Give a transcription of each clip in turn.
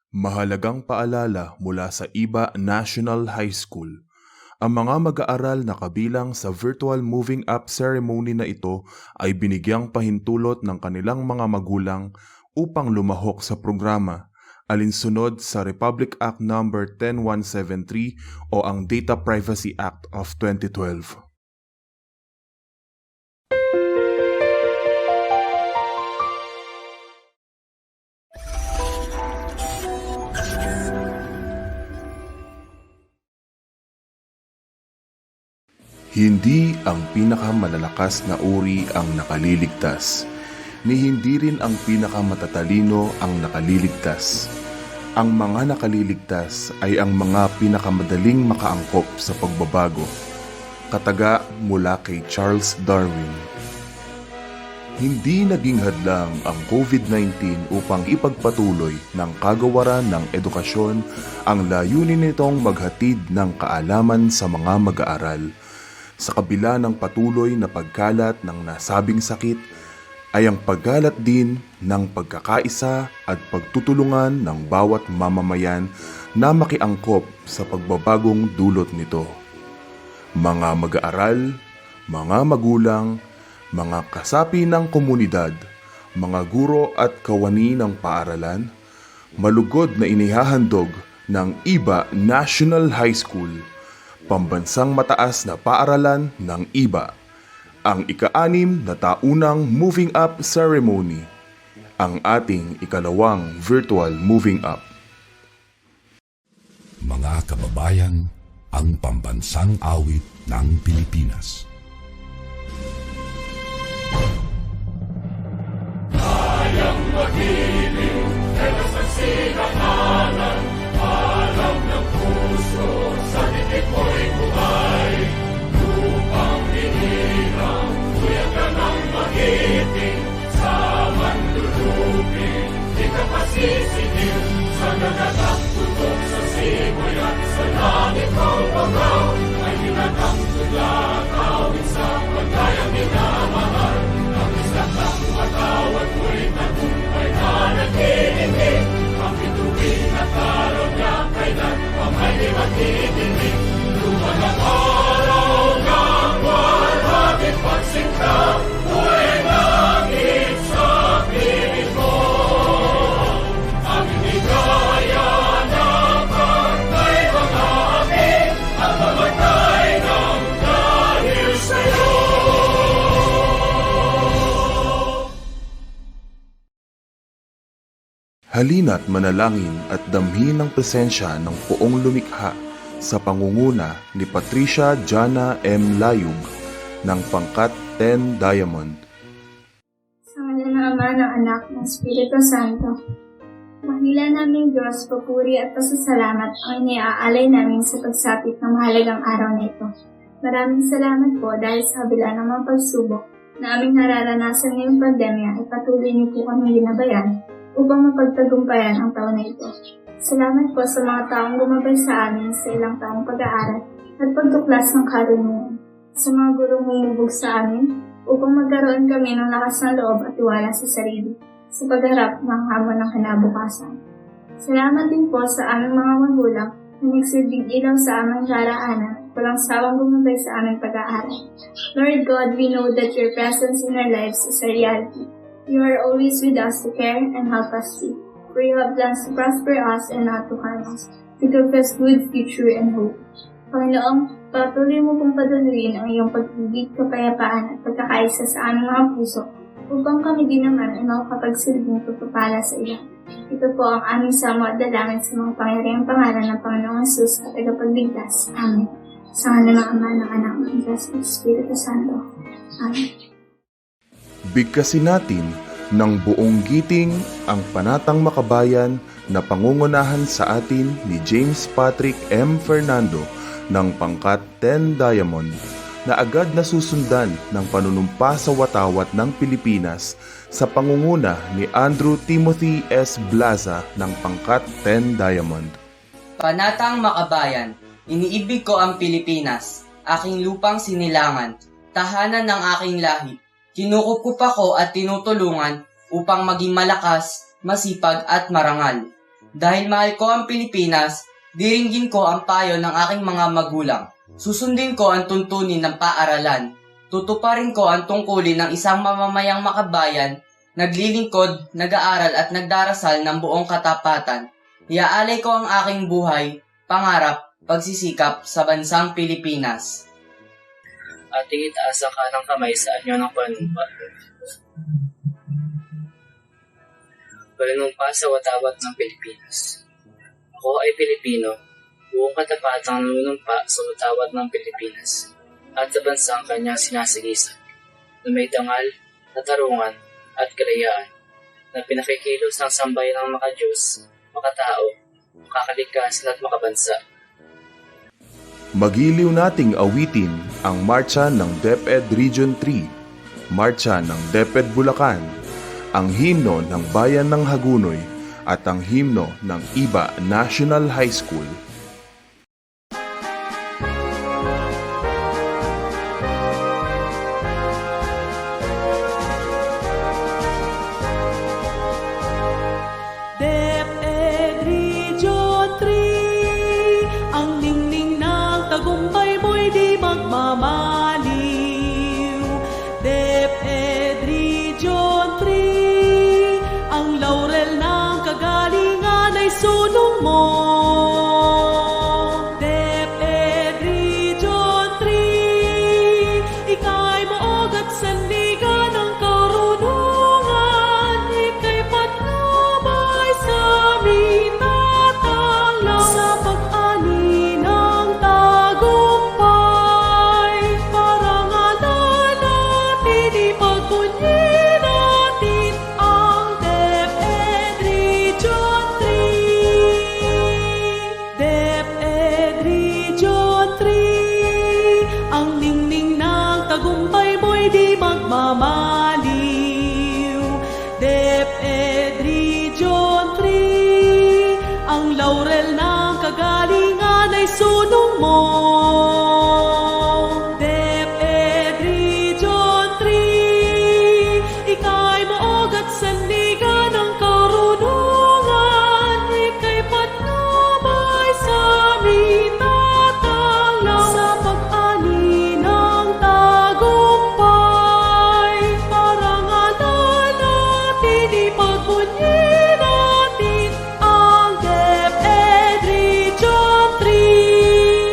Mahalagang paalala mula sa IBA National High School. Ang mga mag-aaral na kabilang sa virtual moving up ceremony na ito ay binigyang pahintulot ng kanilang mga magulang upang lumahok sa programa, alinsunod sa Republic Act No. 10173 o ang Data Privacy Act of 2012. Hindi ang pinakamalalakas na uri ang nakaliligtas, ni hindi rin ang pinakamatatalino ang nakaliligtas. Ang mga nakaliligtas ay ang mga pinakamadaling makaangkop sa pagbabago. Kataga mula kay Charles Darwin. Hindi naging hadlang ang COVID-19 upang ipagpatuloy ng kagawaran ng edukasyon. Ang layunin nitong maghatid ng kaalaman sa mga mag-aaral. Sa kabila ng patuloy na pagkalat ng nasabing sakit, ay ang paggalat din ng pagkakaisa at pagtutulungan ng bawat mamamayan na makiangkop sa pagbabagong dulot nito. Mga mag-aaral, mga magulang, mga kasapi ng komunidad, mga guro at kawani ng paaralan, malugod na inihahandog ng IBA National High School, pambansang mataas na paaralan ng IBA, ang ika-6 na taunang moving up ceremony, ang ating ikalawang virtual moving up. Mga kababayan, ang pambansang awit ng Pilipinas. Kayang mag-ibig, pero sa sinakalan, alam ng puso, sa titik mo'y buhay. Lupang hinirang, kuya ka ng magiting, sa manlulupin, di ka pasisingil, sa nagagang tutok sa simoy at sa langit ng bagaw, ay hinatang tula, kawin sa pagkayang minamahal. Ang isang ng matawad mo'y tagumpay na nag-iindig, ang bituin at araw niya kailan pamay di magtitinig. Luman ang araw ng walhati pagsinta, buhay langit sa piling mo. Ang hindi kaya na pagkay mga aking, at mamatay ng dahil sa'yo. Halina't manalangin at damhin ng presensya ng Poong Lumikha sa pangunguna ni Patricia Jana M. Layug ng pangkat 10 Diamond. Sa ngalan ng Ama, ng Anak, ng Espiritu Santo, mahila namin Diyos, papuri at pasasalamat ang iniaalay namin sa pagsapit ng mahalagang araw na ito. Maraming salamat po dahil sa kabila ng mga pagsubok na aming nararanasan ngayong pandemya ay patuloy niyo po kami ginabayan upang mapagtagumpayan ang taon na ito. Salamat po sa mga taong gumabay sa amin sa ilang taong pag-aaral at pagtuklas ng karunungan. Sa mga gurong humubog sa amin upang magkaroon kami ng lakas ng loob at tiwala sa sarili sa pagharap ng hamon ng kinabukasan. Salamat din po sa aming mga magulang na nagsilbing ilaw sa aming daraanan at walang sawang gumabay sa aming pag-aaral. Lord God, we know that your presence in our lives is a reality. You are always with us to care and help us see. For you have plans to prosper us and not to harm us, to give us good future and hope. Panginoon, patuloy mo pong patuloyin ang iyong pag-ibig, kapayapaan at pagkakaisa sa aming mga puso upang kami din naman ay makakapagsilbing pagpapala sa iyo. Ito po ang aming samo at dalangin sa mga pangyariang pangalan ng Panginoong Hesus at tagapagligtas. Amen. Sa ngalan ng Ama, ng Anak, ng Diyos, at Espiritu Santo. Amen. Bigkasin natin ng buong giting ang panatang makabayan na pangungunahan sa atin ni James Patrick M. Fernando ng pangkat 10 Diamond na agad nasusundan ng panunumpa sa watawat ng Pilipinas sa pangunguna ni Andrew Timothy S. Blaza ng pangkat 10 Diamond. Panatang makabayan, iniibig ko ang Pilipinas, aking lupang sinilangan, tahanan ng aking lahi. Kinukukup ako at tinutulungan upang maging malakas, masipag at marangal. Dahil mahal ko ang Pilipinas, diringgin ko ang payo ng aking mga magulang. Susundin ko ang tuntunin ng paaralan. Tutuparin ko ang tungkulin ng isang mamamayang makabayan, naglilingkod, nag-aaral at nagdarasal ng buong katapatan. Iaalay ko ang aking buhay, pangarap, pagsisikap sa bansang Pilipinas. Ating itaas ang kanang kamay sa anyo ng panumpa. Panumpa sa watawat ng Pilipinas. Ako ay Pilipino, buong katapatang nanunumpa sa watawat ng Pilipinas at sa bansang kanyang sinasigisan, na may dangal, katarungan at kalayaan, na pinakikilos ng sambayan ng makadiyos, makatao, makakalikas at makabansa. Magiliw nating awitin ang marcha ng DepEd Region 3, marcha ng DepEd Bulacan, ang himno ng Bayan ng Hagonoy at ang himno ng Iba National High School. DepEd Region 3, ang ningning ng tagumpay mo'y di magmamaliw. DepEd Region 3, ang laurel ng kagalingan ay sunong mo. DepEd Region 3, ika'y maog at sandigan ng karunungan, ika'y patnubay sa mitatanglaw sa pag-ani ng tagumpay. Parangalan natin, ipagpunyi natin ang DepEd Region 3. DepEd Region 3, ang ningning ng tagumpay mo'y di magmamaliw. DepEd Region 3, ang laurel ng kagalingan ay sunong mo. DepEd Region 3, ika'y maog at sandigan ng karunungan, ika'y patnubay sa mitatanglaw sa pag-ani ng tagumpay. Parangalan natin, ipagpunyi natin ang DepEd Region 3.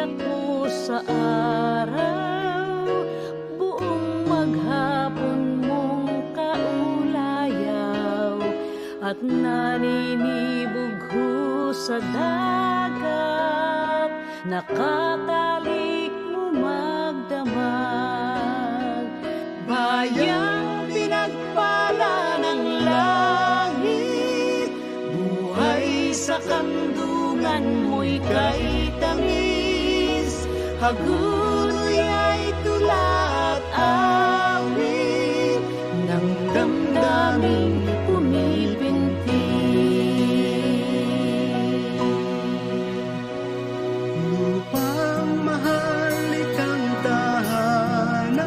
ako sa araw, buong maghapon mong kaulayaw, at naninibog ho sa dagat, nakatalik mo magdamag. Bayang pinagpala ng langit, buhay sa kandungan mo'y kay tamis. Hagonoy ay tula at awit ng damdaming pumipinti. Lupang mahal ikang tahanan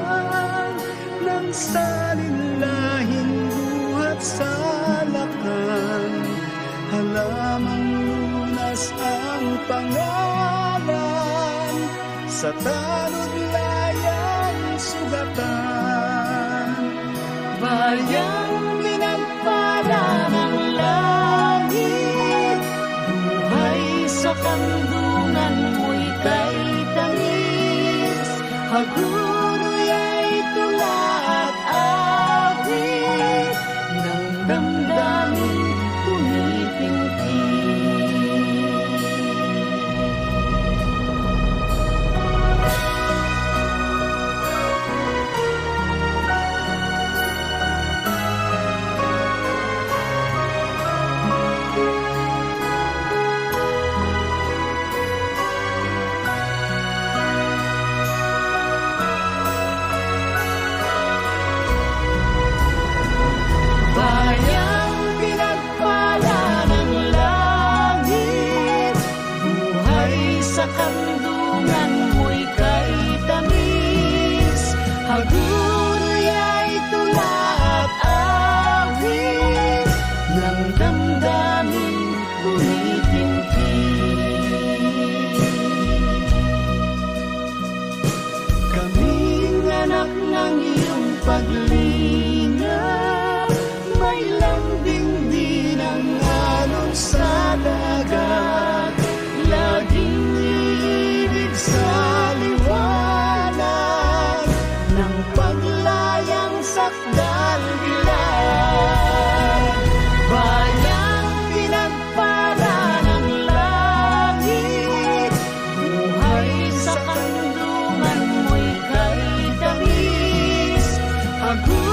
ng salinlahin buhat sa lakan. Halamang lunas ang pangalan, sa tanod layang sugatan. Bayang pinagpala ng langit, buhay sa kandungan mo'y kay tamis. Hagonoy ay tula at awit ng damdaming pumipinti. Bayang pinagpala ng langit, buhay sa kandungan mo'y kay tamis. Hagonoy ay tula at awit ng damdaming pumipinti. Kaming anak ng iyong paglingap, may lambing din ang alon sa dagat. Laging ibig sa liwanag ng paglayang sakdal bilang. Bayang pinagpala ng langit, buhay sa kandungan mo'y kay tamis. Hagonoy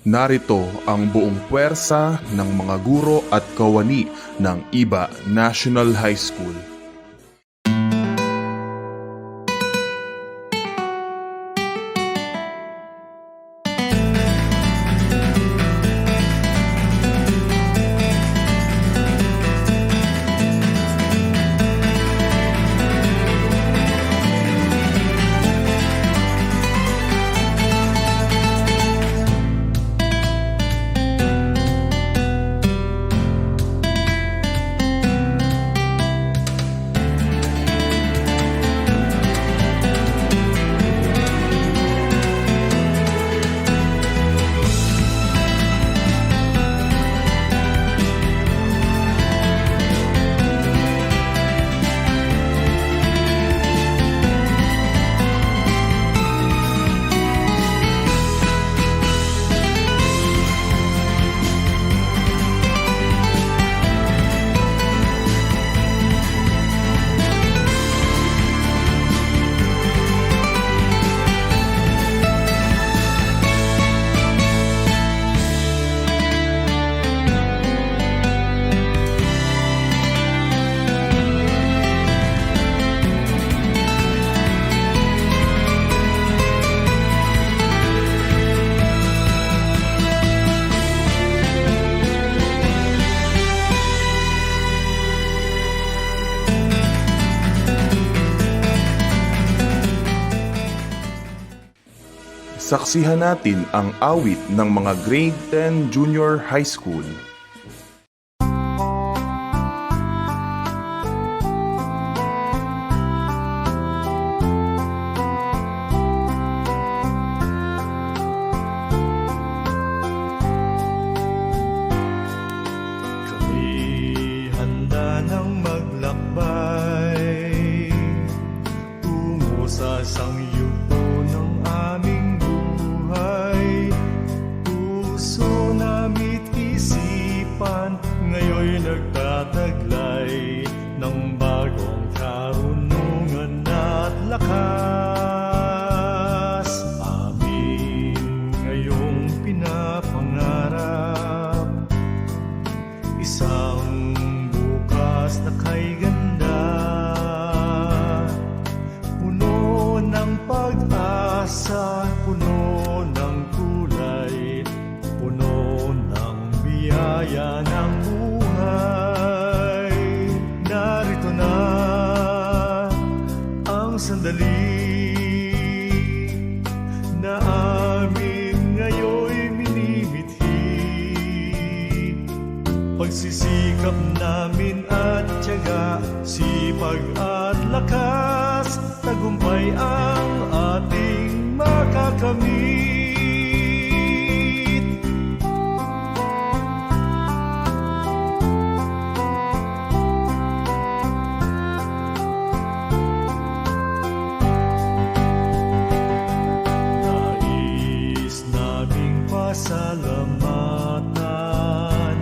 Narito ang buong puwersa ng mga guro at kawani ng Iba National High School. Saksihan natin ang awit ng mga Grade 10 Junior High School. Kami handa ng maglakbay tungo sa sangyupo ng aming buhay. Puso namit isipan ngayon nagtataglay ng bagong karunungan at lakas. Amin ngayong pinapangarap, isang bukas na kay ganda, puno ng pag-asa, puno ng kulay, puno ng biyaya ng buhay. Narito na ang sandali na amin ngayon minimithi. Pagsisikap namin at tiyaga, sipag at lakas, tagumpay ang ating makakamit. Nais naming pasalamatan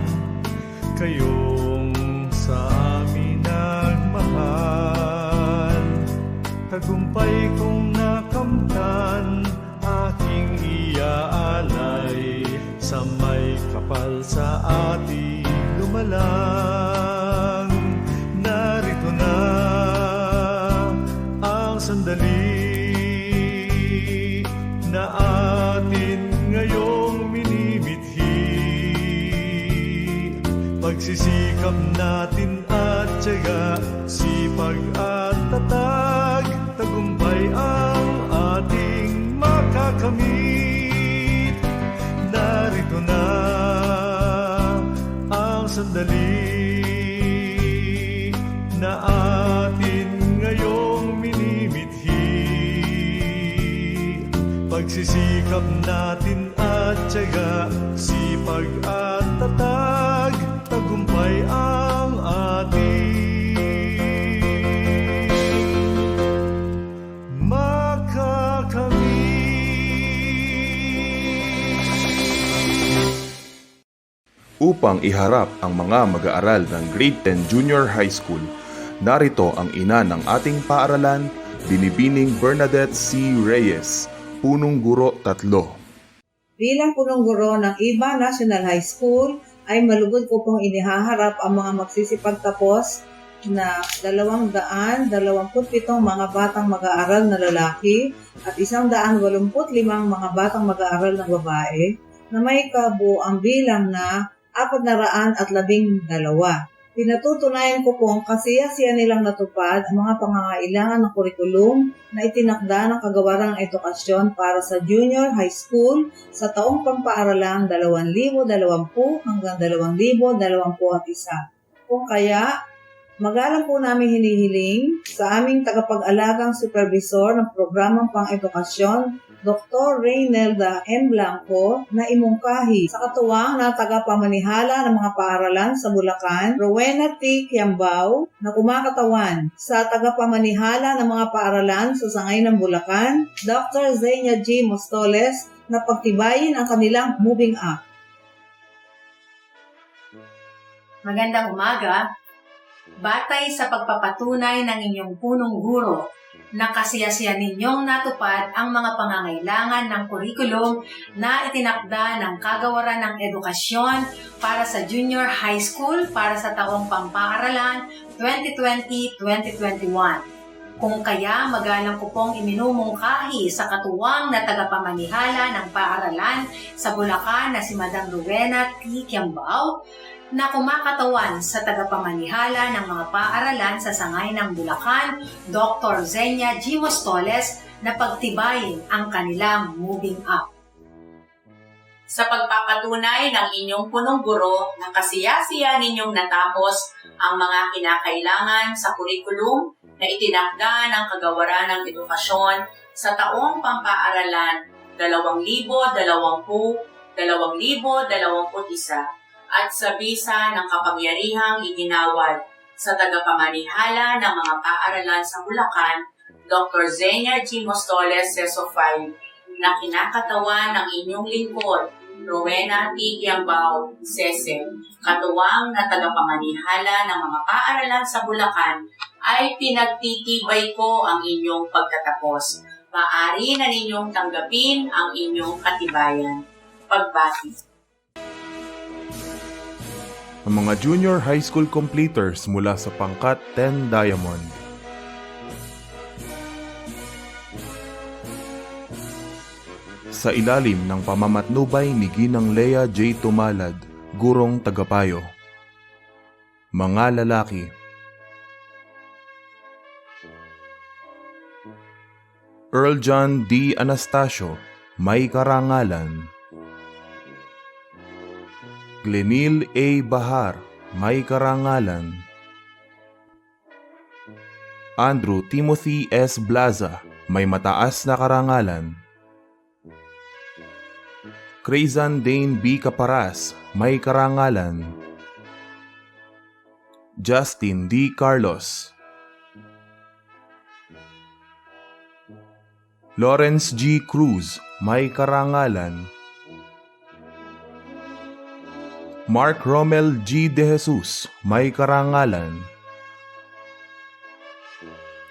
kayong sa amin nagmahal. Tagumpay kong nakamtan, aking iaalay sa may kapal sa ating lumalang. Narito na ang sandali na atin ngayong minimithi. Pagsisikap natin at tiyaga, sipag at tatag, tagumpay ang ating makakamit. Narito na ang sandali na atin ngayong minimithi. Pagsisikap natin at tiyaga, sipag at tatag, tagumpay ang ating Upang iharap ang mga mag-aaral ng Grade 10 Junior High School, narito ang ina ng ating paaralan, Binibining Bernadette C. Reyes, punong guro 3. Bilang punong guro ng IBA National High School, ay malugod ko pong inihaharap ang mga magsisipagtapos na 227 mga batang mag-aaral na lalaki at 185 mga batang mag-aaral na babae na may kabuuang bilang na 412. Pinatutunayan ko pong kasiyasiya nilang natupad ang mga pangangailangan ng kurikulum na itinakda ng Kagawaran ng Edukasyon para sa Junior High School sa taong pampaaralang 2020 hanggang 2021. Kung kaya, magalang po namin hinihiling sa aming tagapag-alagang supervisor ng programang pang-edukasyon, Dr. Reynelda M. Blanco, na imungkahi sa katuwang na tagapamanihala ng mga paaralan sa Bulacan, Rowena T. Kiambao, na kumakatawan sa tagapamanihala ng mga paaralan sa Sangay ng Bulacan, Dr. Zenia G. Mostoles, na pagtibayin ang kanilang moving up. Magandang umaga. Batay sa pagpapatunay ng inyong punong guro na kasiyasiyan ninyong natupad ang mga pangangailangan ng kurikulum na itinakda ng Kagawaran ng Edukasyon para sa Junior High School para sa taong pampaaralan 2020-2021. Kung kaya, magalang ko pong iminumungkahi sa katuwang na tagapamanihala ng paaralan sa Bulacan na si Madam Rowena T. Kiambao, na kumakatawan sa tagapamanihala ng mga paaralan sa Sangay ng Bulacan, Dr. Zenia G. Mostoles, na pagtibayin ang kanilang moving up. Sa pagpapatunay ng inyong punong guro na kasiyasiya ninyong natapos ang mga kinakailangan sa kurikulum na itinakda ng Kagawaran ng Edukasyon sa taong pampaaralan 2020-2021 at sa bisa ng kapangyarihang iginawad sa tagapamanihala ng mga paaralan sa Bulacan, Dr. Zenia G. Mostoles, Seso 5, na kinakatawan ng inyong lingkod, Rowena T. Kiambao, Sese, katuwang na tagapamanihala ng mga paaralan sa Bulacan, ay pinagtitibay ko ang inyong pagtatapos. Maaari na ninyong tanggapin ang inyong katibayan. Pagbati. Ang mga junior high school completers mula sa pangkat 10 Diamond. Sa ilalim ng pamamatnubay ni Ginang Lea J. Tumalad, gurong tagapayo. Mga lalaki. Earl John D. Anastasio, may karangalan. Glenil A. Bahar, may karangalan. Andrew Timothy S. Blaza, may mataas na karangalan. Crazan Dane B. Caparas, may karangalan. Justin D. Carlos. Lawrence G. Cruz, may karangalan. Mark Romel G. De Jesus, may karangalan.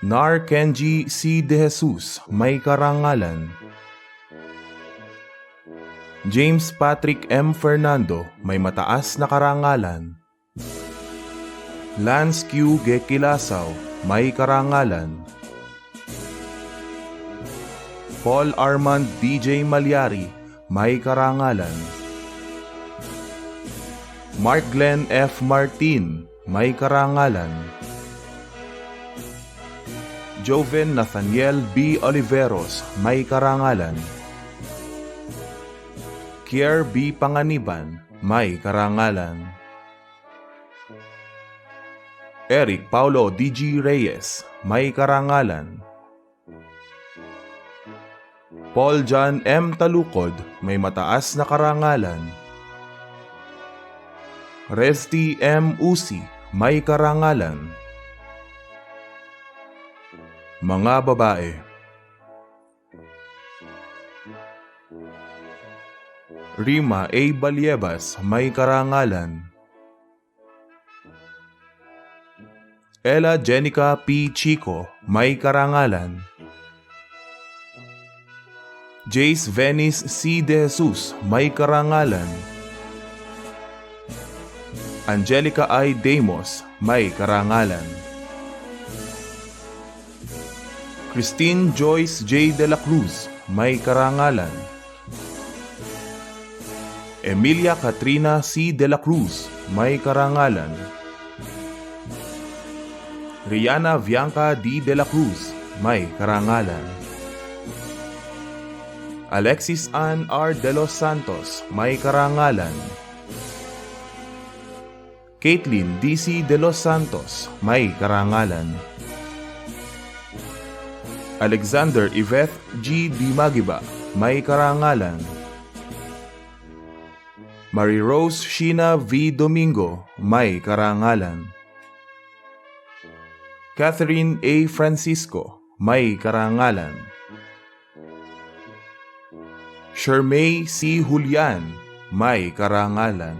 Nar Kenji C. De Jesus, may karangalan. James Patrick M. Fernando, may mataas na karangalan. Lance Q. Gekilasaw, may karangalan. Paul Armand DJ Malyari, may karangalan. Mark Glenn F. Martin, may karangalan. Joven Nathaniel B. Oliveros, may karangalan. Kier B. Panganiban, may karangalan. Eric Paulo D.G. Reyes, may karangalan. Paul John M. Talukod, may mataas na karangalan. Resty M. Usi, may karangalan. Mga babae. Rima A. Baliebas, may karangalan. Ella Jenica P. Chico, may karangalan. Jace Venice C. De Jesus, may karangalan. Angelica I. Demos, may karangalan. Christine Joyce J. De La Cruz, may karangalan. Emilia Katrina C. De La Cruz, may karangalan. Rihanna Bianca D. De La Cruz, may karangalan. Alexis Ann R. De Los Santos, may karangalan. Caitlin D.C. De Los Santos, may karangalan. Alexander Yvette G. Di Magiba, may karangalan. Marie Rose Sheena V. Domingo, may karangalan. Catherine A. Francisco, may karangalan. Shermay C. Julian, may karangalan.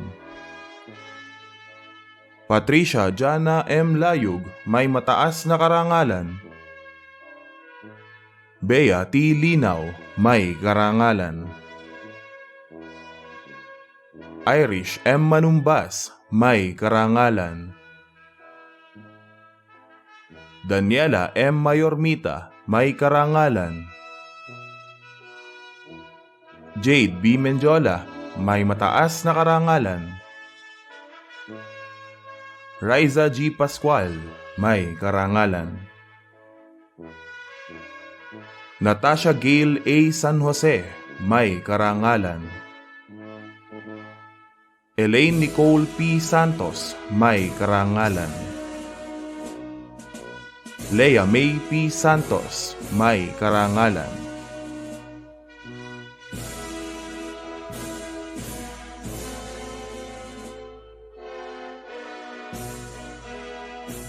Patricia Jana M. Layug, may mataas na karangalan. Bea T. Linaw, may karangalan. Irish M. Manumbas, may karangalan. Daniela M. Mayormita, may karangalan. Jade B. Menjola, may mataas na karangalan. Riza G. Pascual, may karangalan. Natasha Gail A. San Jose, may karangalan. Elaine Nicole P. Santos, may karangalan. Leah May P. Santos, may karangalan.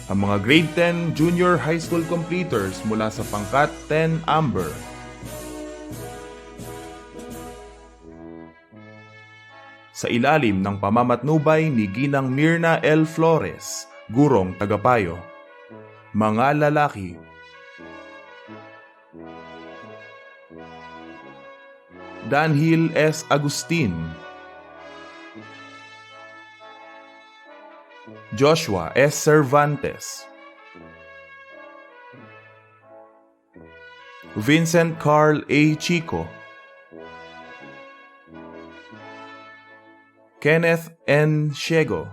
Ang mga grade 10 junior high school completers mula sa pangkat 10 Amber. Sa ilalim ng pamamatnubay ni Ginang Mirna L. Flores, gurong tagapayo. Mga lalaki. Danhil S. Agustin, Joshua S. Cervantes, Vincent Carl A. Chico, Kenneth N. Shego,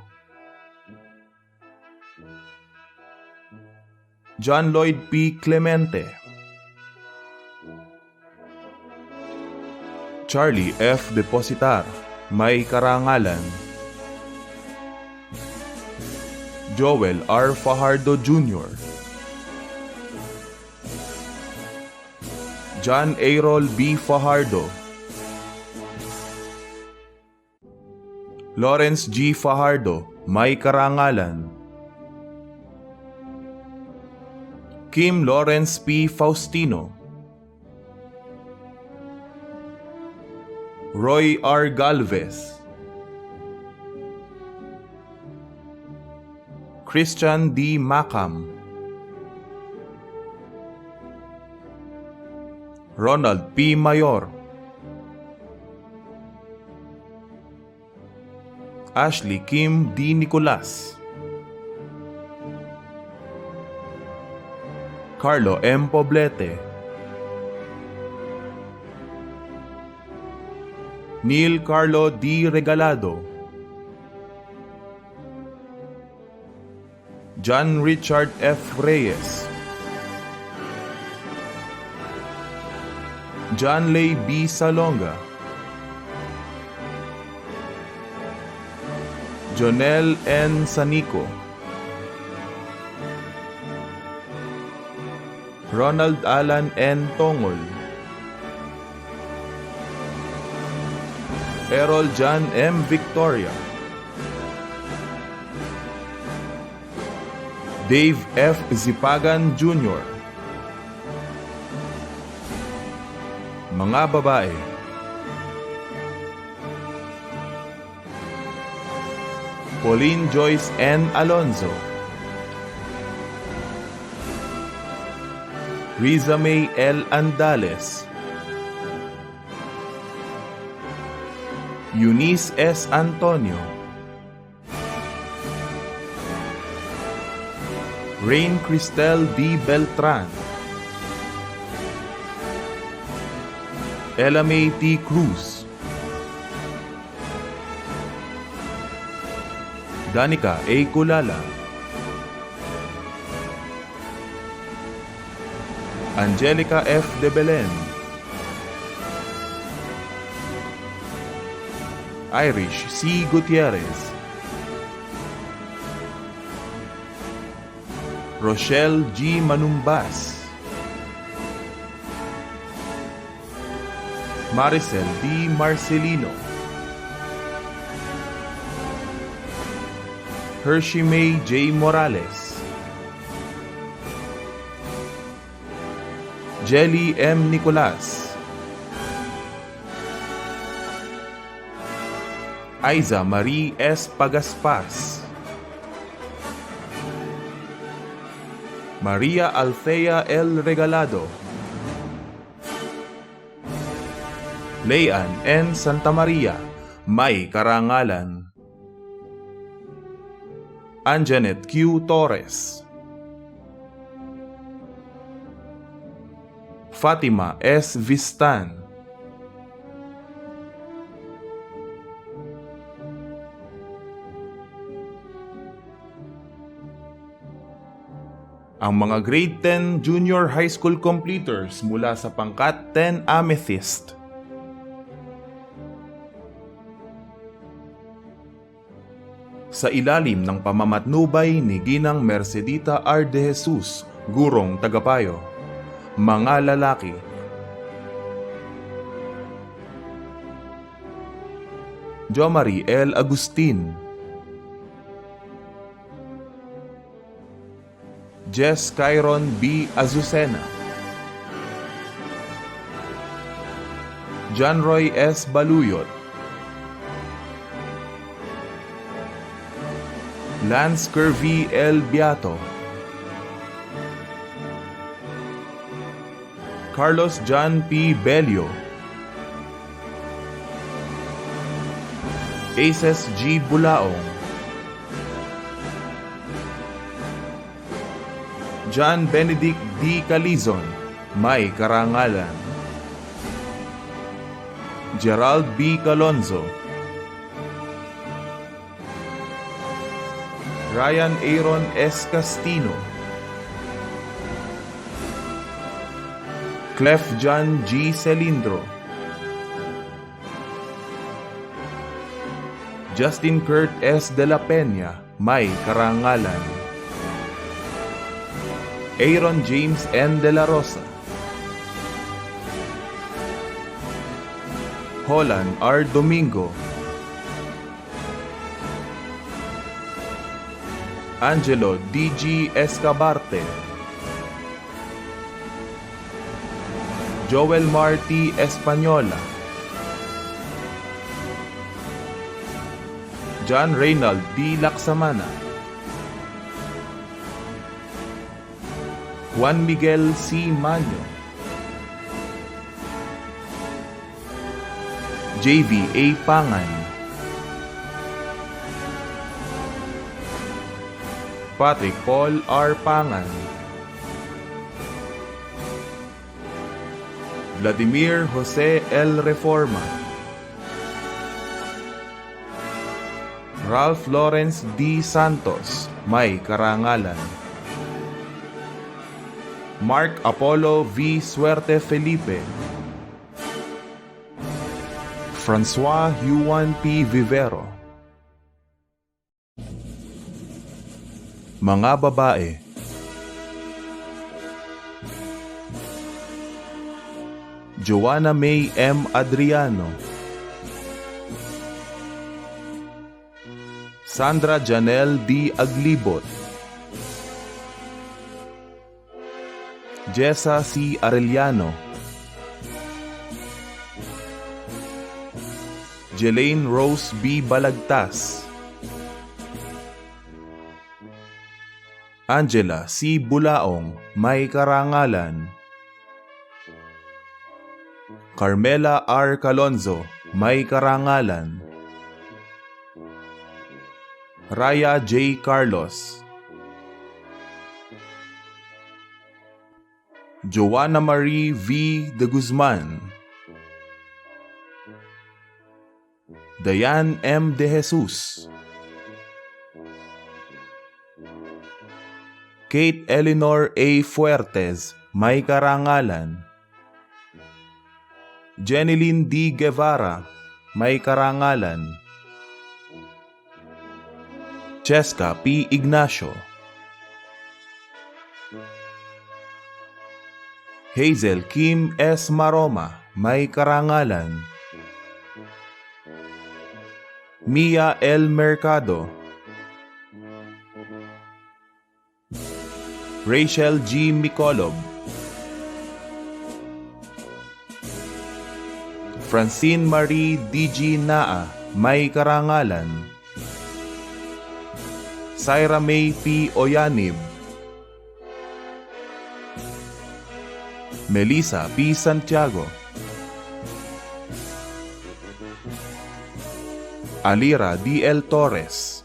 John Lloyd P. Clemente, Charlie F. Depositar, may karangalan. Joel R. Fajardo Jr., John Aerol B. Fajardo, Lawrence G. Fajardo, may karangalan. Kim Lawrence P. Faustino, Roy R. Galvez, Christian D. Macam, Ronald P. Mayor, Ashley Kim D. Nicolas, Carlo M. Poblete, Neil Carlo D. Regalado, John Richard F. Reyes, John Lay B. Salonga, Jonel N. Sanico, Ronald Alan N. Tongol, Errol John M. Victoria, Dave F. Zipagan Jr. Mga babae. Pauline Joyce N. Alonzo, Riza May L. Andales, Eunice S. Antonio, Rain Cristel D. Beltran, Ella May T. Cruz, Danica A. Kulala, Angelica F. De Belen, Irish C. Gutierrez, Rochelle G. Manumbas, Maricel D. Marcelino, Hershey May J. Morales, Jelly M. Nicolas, Aiza Marie S. Pagaspas, Maria Althea L. Regalado, Leyan N. Santa Maria, may karangalan, Anjanet Q. Torres, Fatima S. Vistan, ang mga grade 10 junior high school completers mula sa pangkat 10 Amethyst. Sa ilalim ng pamamatnubay ni Ginang Mercedita R. de Jesus, gurong tagapayo, mga lalaki. Jo Marie L. Agustin, Jess Kyron B. Azucena, John Roy S. Baluyot, Lance Curvy L. Beato, Carlos John P. Belio, Aces G. Bulaong, John Benedict D. Calizon, may karangalan, Gerald B. Calonzo, Ryan Aaron S. Castino, Clef John G. Celindro, Justin Kurt S. De La Peña, may karangalan, Aaron James N. De La Rosa, Holland R. Domingo, Angelo D.G. Escabarte, Joel Marty Española, John Reynald D. Laksamana, Juan Miguel C. Maño, JV A. Pangan, Patrick Paul R. Pangan, Vladimir Jose L. Reforma, Ralph Lawrence D. Santos, may karangalan, Mark Apollo V. Suerte Felipe, Francois Juan P. Vivero. Mga babae. Joanna May M. Adriano, Sandra Janelle D. Aglibot, Jessa C. Arellano, Jelaine Rose B. Balagtas, Angela C. Bulaong, may karangalan, Carmela R. Calonzo, may karangalan, Raya J. Carlos, Joanna Marie V. de Guzman, Dayan M. de Jesus, Kate Eleanor A. Fuertes, may karangalan, Jeneline D. Guevara, may karangalan, Cheska P. Ignacio, Hazel Kim S. Maroma, may karangalan, Mia L. Mercado, Rachel G. Mikolob, Francine Marie D.G. Naa, may karangalan, Syra May P. Oyanib, Melissa P. Santiago, Alira D.L. Torres,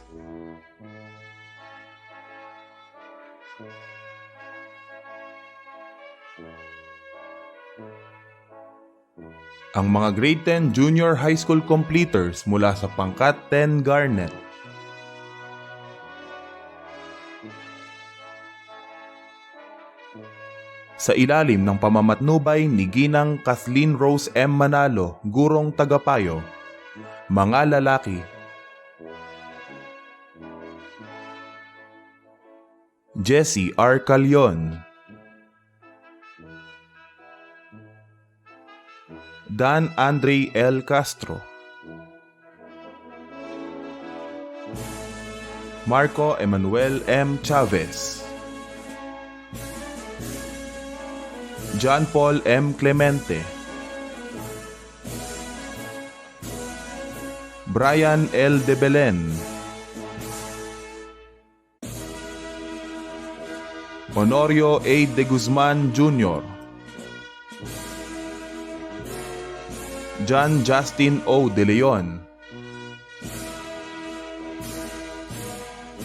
ang mga grade 10 junior high school completers mula sa pangkat 10 Garnet. Sa ilalim ng pamamatnubay ni Ginang Kathleen Rose M. Manalo, gurong tagapayo, mga lalaki. Jesse R. Calyon, Dan Andre L. Castro, Marco Emmanuel M. Chavez, John Paul M. Clemente, Brian L. De Belen, Honorio A. De Guzman Jr., John Justin O. De Leon,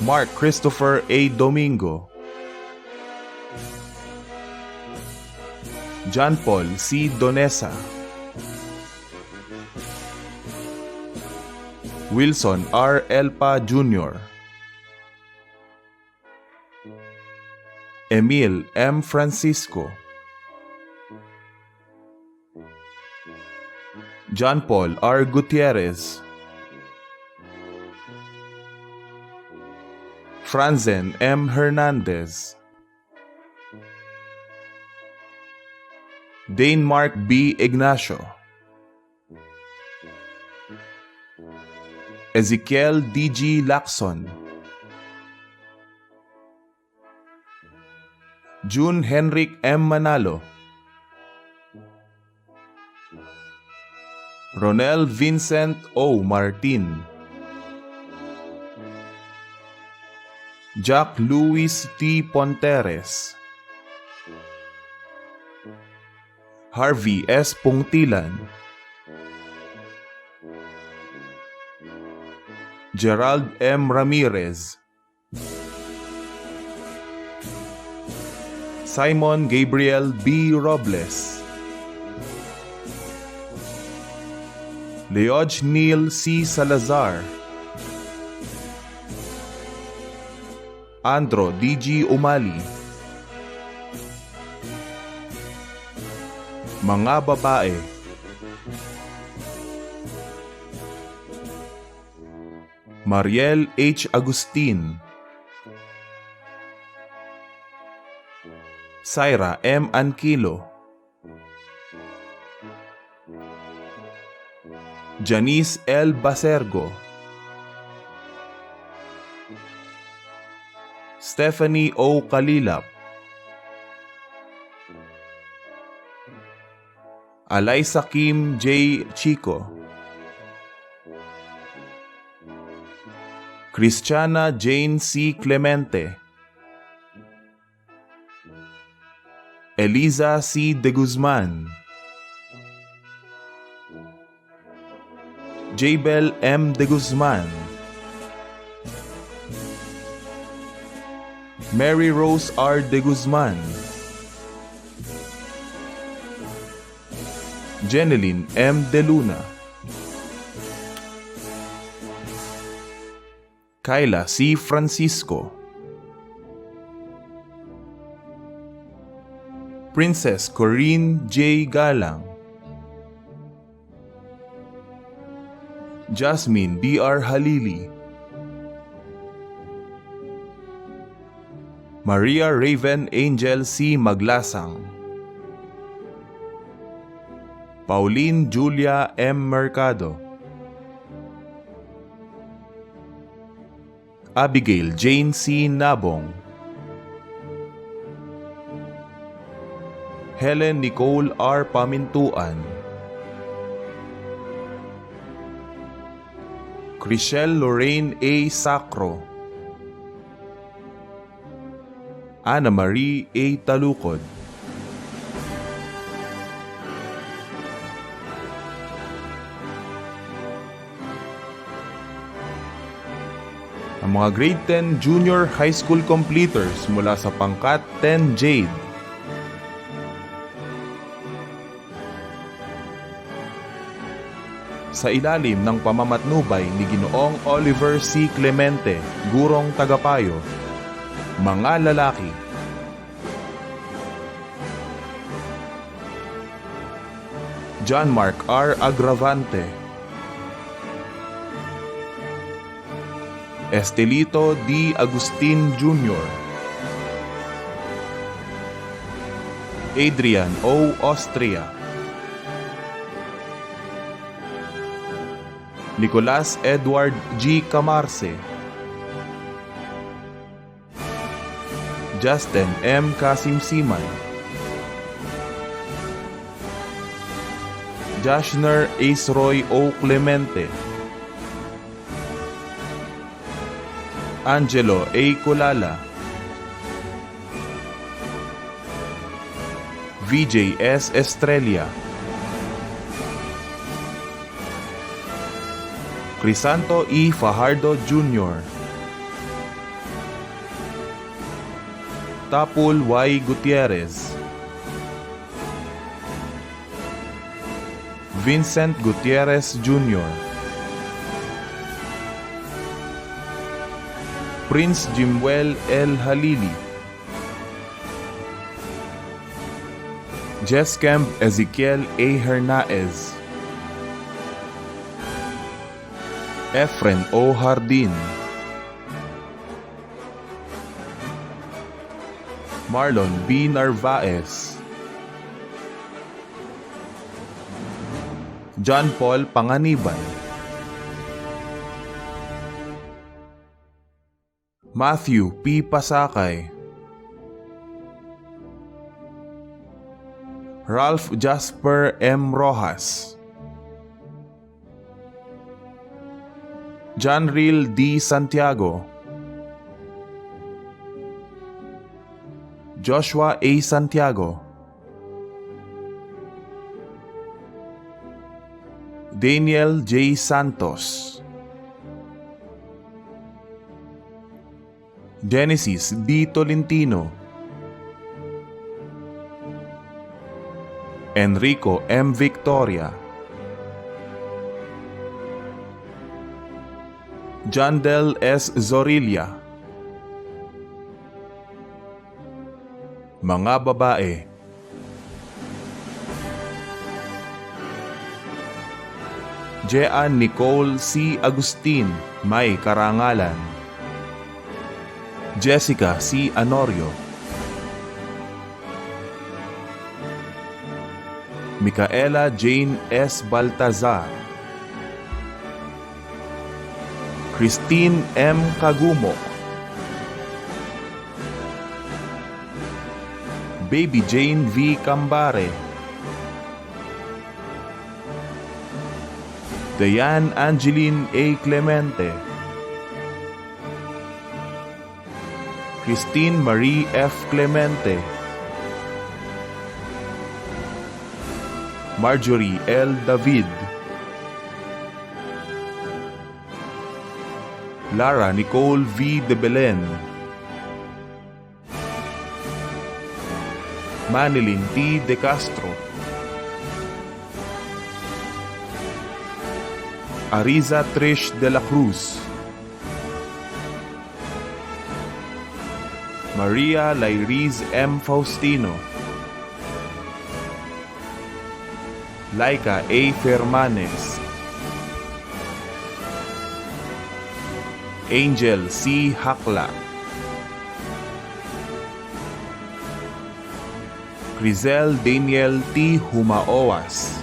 Mark Christopher A. Domingo, John Paul C. Donesa, Wilson R. Elpa Jr., Emil M. Francisco, John Paul R. Gutierrez, Franzen M. Hernandez, Dane Mark B. Ignacio, Ezekiel D.G. Lacson, June Henrik M. Manalo, Ronel Vincent O. Martin, Jack Luis T. Ponteres, Harvey S. Pungtilan, Gerald M. Ramirez, Simon Gabriel B. Robles, Leoj Neil C. Salazar, Andro D.G. Umali. Mga babae. Mariel H. Agustin, Syra M. Anquilo, Janice L. Basergo, Stephanie O. Kalilap, Alaysa Kim J. Chico, Christiana Jane C. Clemente, Eliza C. De Guzman, Jabel M. De Guzman, Mary Rose R. de Guzman, Jeneline M. de Luna, Kyla C. Francisco, Princess Corinne J. Galang, Jasmine B.R. Halili, Maria Raven Angel C. Maglasang, Pauline Julia M. Mercado, Abigail Jane C. Nabong, Helen Nicole R. Pamintuan, Chriselle Lorraine A. Sacro, Ana Marie A. Talukod, ang mga grade 10 junior high school completers mula sa pangkat 10 Jade, sa ilalim ng pamamatnubay ni Ginoong Oliver C. Clemente, gurong tagapayo, mga lalaki. John Mark R. Agravante, Estelito D. Agustin Jr., Adrian O. Austria, Nicolas Edward G. Camarce, Justin M. Kasimsiman, Joshner Ace Roy O. Clemente, Angelo A. Kulala, VJ S. Estrella, Crisanto E. Fajardo Jr., Tapul Y. Gutierrez, Vincent Gutierrez Jr., Prince Jimwell L. Halili, Jescamp Ezekiel A. Hernaez, Efren O. Hardin, Marlon B. Narvaez, John Paul Panganiban, Matthew P. Pasakay, Ralph Jasper M. Rojas, Janril D. Santiago, Joshua A. Santiago, Daniel J. Santos, Genesis D. Tolentino, Enrico M. Victoria, Jandel S. Zorilla. Mga babae. Jean Nicole C. Agustin, may karangalan. Jessica C. Anorio, Micaela Jane S. Baltazar, Christine M. Kagumo, Baby Jane V. Cambare, Dayan Angeline A. Clemente, Christine Marie F. Clemente, Marjorie L. David, Lara Nicole V. de Belen, Manilyn T. De Castro, Ariza Trish de la Cruz, Maria Lairiz M. Faustino, Laika A. Fermanes, Angel C. Hakla, Crizel Daniel T. Humaoas,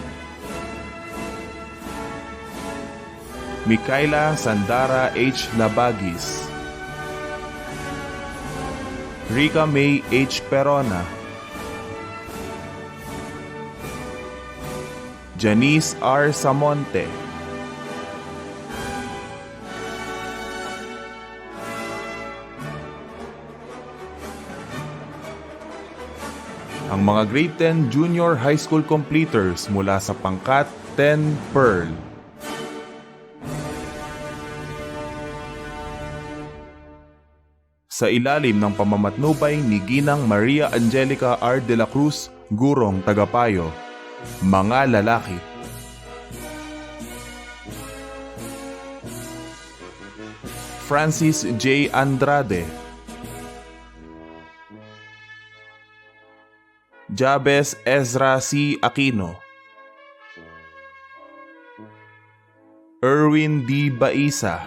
Mikaela Sandara H. Labagis, Rica May H. Perona, Janice R. Samonte, ang mga grade 10 junior high school completers mula sa pangkat 10 Pearl. Sa ilalim ng pamamatnubay ni Ginang Maria Angelica R. de la Cruz, gurong tagapayo, mga lalaki. Francis J. Andrade, Jabez Ezra C. Aquino, Erwin D. Baisa,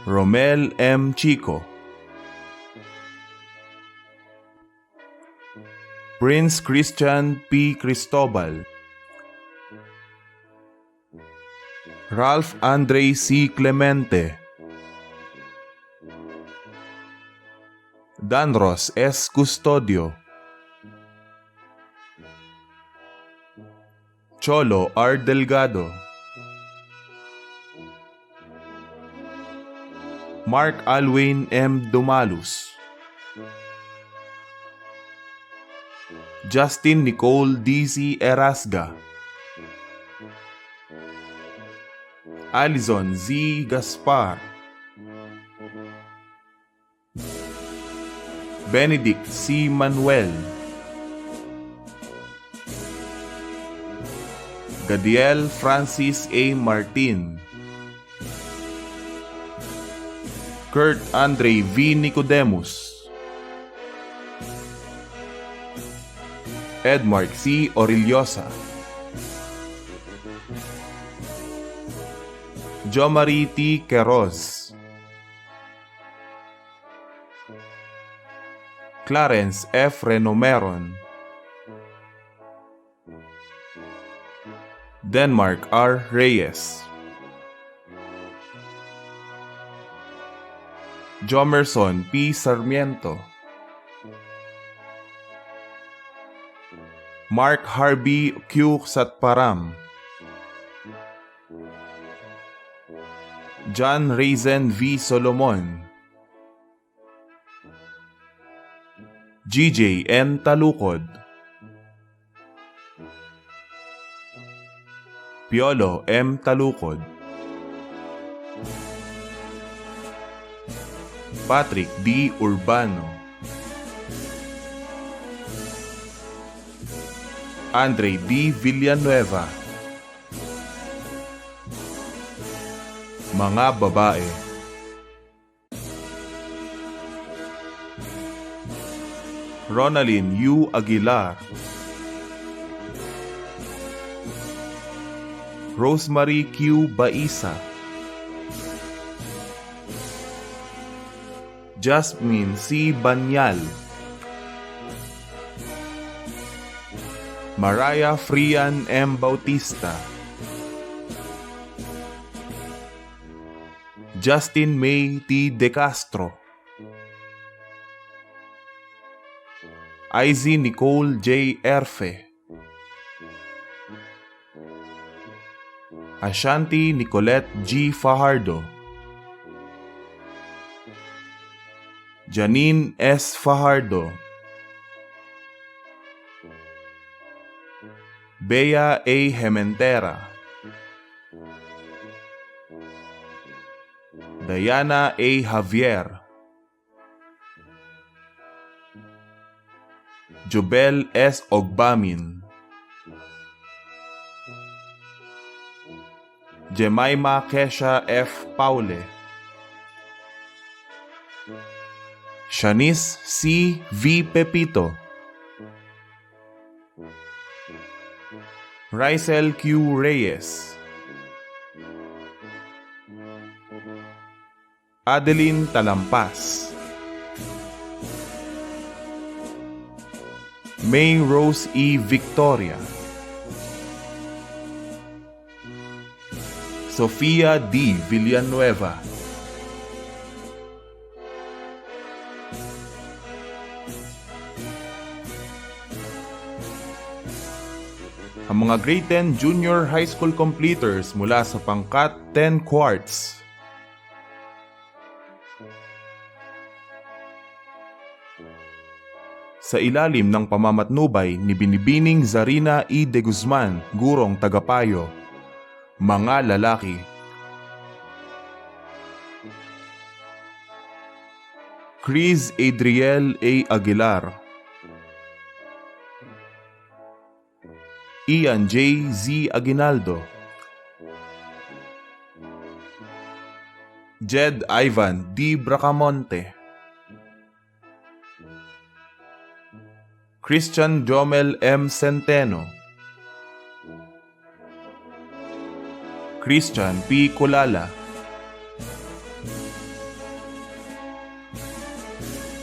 Romel M. Chico, Prince Christian P. Cristobal, Ralph Andre C. Clemente, Danros S. Custodio, Cholo R. Delgado, Mark Alwin M. Dumalus, Justin Nicole D.C. Erasga, Alison Z. Gaspar, Benedict C. Manuel, Gadiel Francis A. Martin, Kurt Andre V. Nicodemus, Edmark C. Orillosa, Jomari T. Queroz, Clarence F. Renomeron, Denmark R. Reyes, Jomerson P. Sarmiento, Mark Harvey Q. Satparam, John Raisin V. Solomon, GJ N. Talukod, Piolo M. Talukod, Patrick D. Urbano, Andre D. Villanueva. Mga babae. Ronalyn U. Aguilar, Rosemary Q. Baisa, Jasmine C. Banyal, Mariah Frian M. Bautista, Justin May T. De Castro, Izzy Nicole J. Erfe, Ashanti Nicolette G. Fajardo, Janine S. Fajardo, Bea A. Hementera, Diana A. Javier, Jobel S. Ogbamin, Jemima Kesha F. Paule, Shanice C. V. Pepito, Rysel Q. Reyes, Adeline Talampas, May Rose E. Victoria, Sofia D. Villanueva, ang mga grade 10 junior high school completers mula sa pangkat 10 quarts. Sa ilalim ng pamamatnubay ni Binibining Zarina E. de Guzman, gurong tagapayo, mga lalaki. Chris Adriel A. Aguilar, Ian J. Z. Aguinaldo, Jed Ivan D. Bracamonte, Christian Jomel M. Centeno, Christian P. Kulala,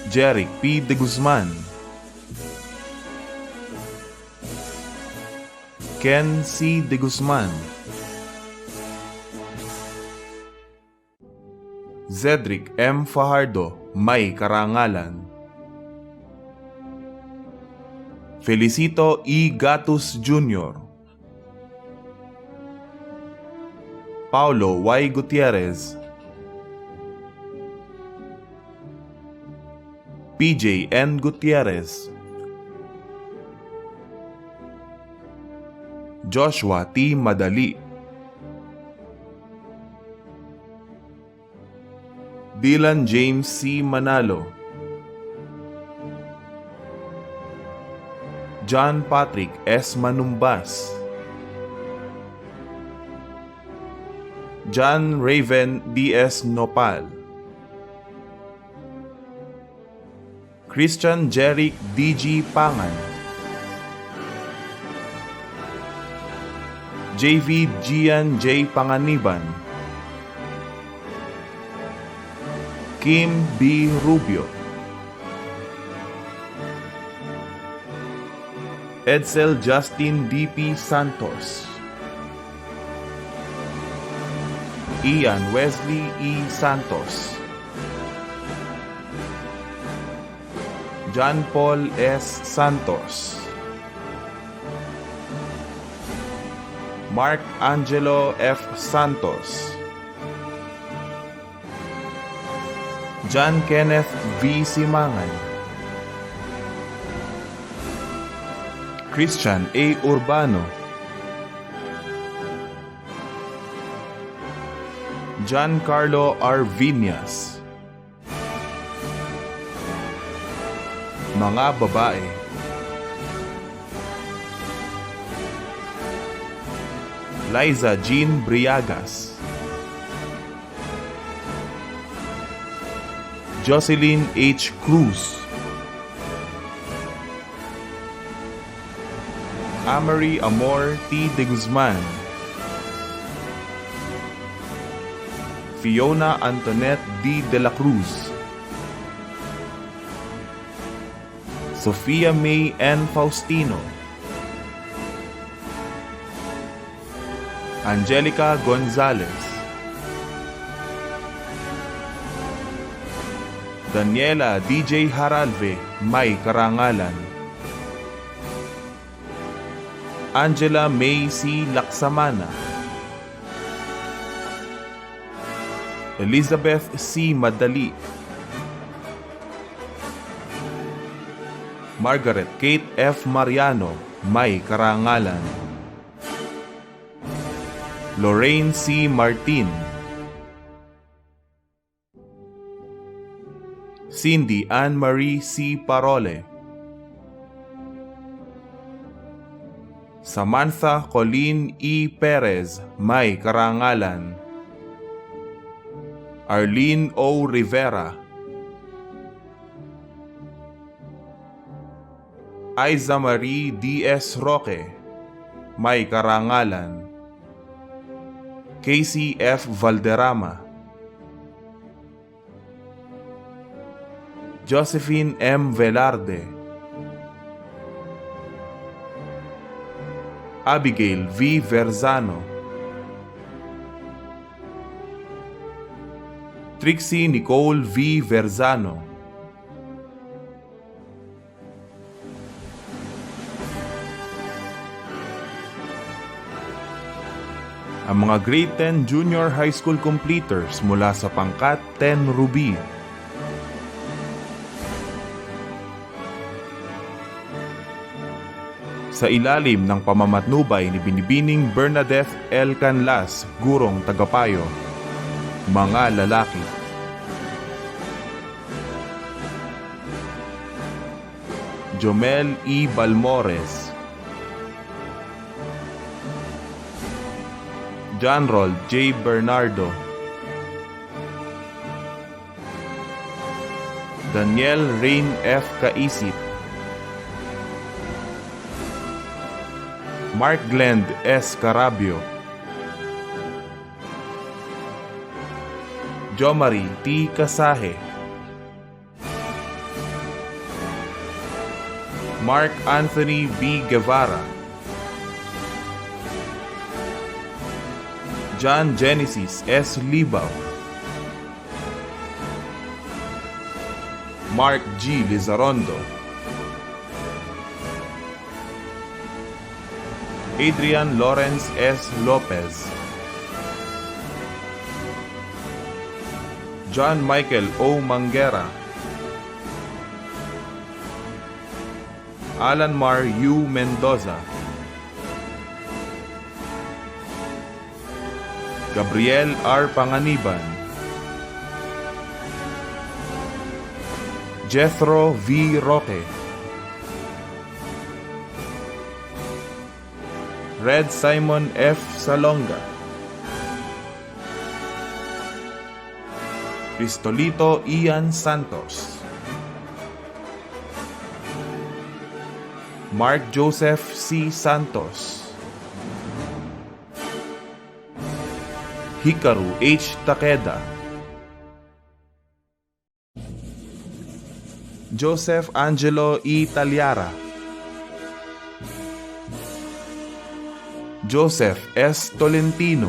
Jeric P. de Guzman, Ken C. de Guzman, Zedric M. Fajardo, may karangalan, Felicito E. Gatus Jr., Paulo Y. Gutierrez, PJ N. Gutierrez, Joshua T. Madali, Dylan James C. Manalo, John Patrick S. Manumbas, John Raven D.S. Nopal, Christian Jeric D.G. Pangan, JV Gian J. Panganiban, Kim B. Rubio, Edsel Justin D.P. Santos, Ian Wesley E. Santos, John Paul S. Santos, Mark Angelo F. Santos, John Kenneth V. Simangan, Christian A. Urbano, John Carlo R. Viñas. Mga babae. Liza Jean Briagas, Jocelyn H. Cruz, Amory Amor T. de Guzman, Fiona Antoinette D. de la Cruz, Sofia May N. Faustino, Angelica Gonzalez, Daniela DJ Haralve, may karangalan, Angela May C. Laksamana, Elizabeth C. Madali, Margaret Kate F. Mariano, may karangalan, Lorraine C. Martin, Cindy Anne Marie C. Parole, Samantha Colleen E. Perez, may karangalan. Arlene O. Rivera. Aiza Marie D.S. Roque, may karangalan. Casey F. Valderrama. Josephine M. Velarde. Abigail V. Verzano. Trixie Nicole V. Verzano. Ang mga grade 10 junior high school completers mula sa pangkat 10 Ruby. Sa ilalim ng pamamatnubay ni Binibining Bernadette L. Canlas, gurong tagapayo, mga lalaki. Jomel E. Balmores. John Rold J. Bernardo. Daniel Rain F. Kaisip. Mark Glend S. Carabio. Jomari T. Kasahe. Mark Anthony B. Guevara. John Genesis S. Libaw. Mark G. Lizarondo. Adrian Lawrence S. Lopez. John Michael O. Manguera. Alan Mar U. Mendoza. Gabriel R. Panganiban. Jethro V. Roque. Red Simon F. Salonga. Cristolito Ian Santos. Mark Joseph C. Santos. Hikaru H. Takeda. Joseph Angelo E. Talyara. Joseph S. Tolentino.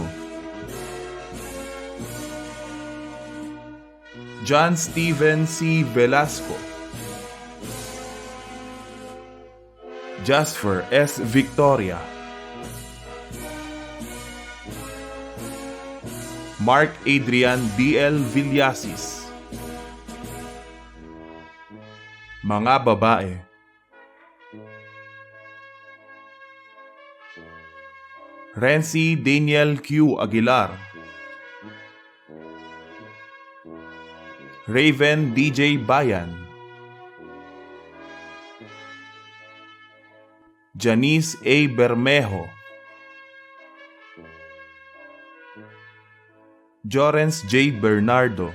John Steven C. Velasco. Jasper S. Victoria. Mark Adrian D.L. Villasis. Mga babae. Renzi Daniel Q. Aguilar. Raven DJ Bayan. Janice A. Bermejo. Jorens J. Bernardo.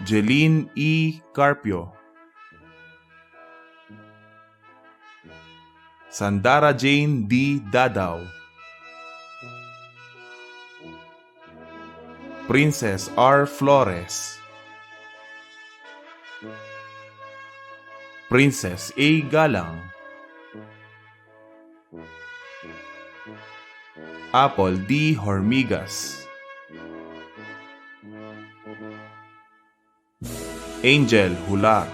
Jeline E. Carpio. Sandara Jane D. Dadaw. Princess R. Flores. Princess A. Galang. Apple D. Hormigas. Angel Hular.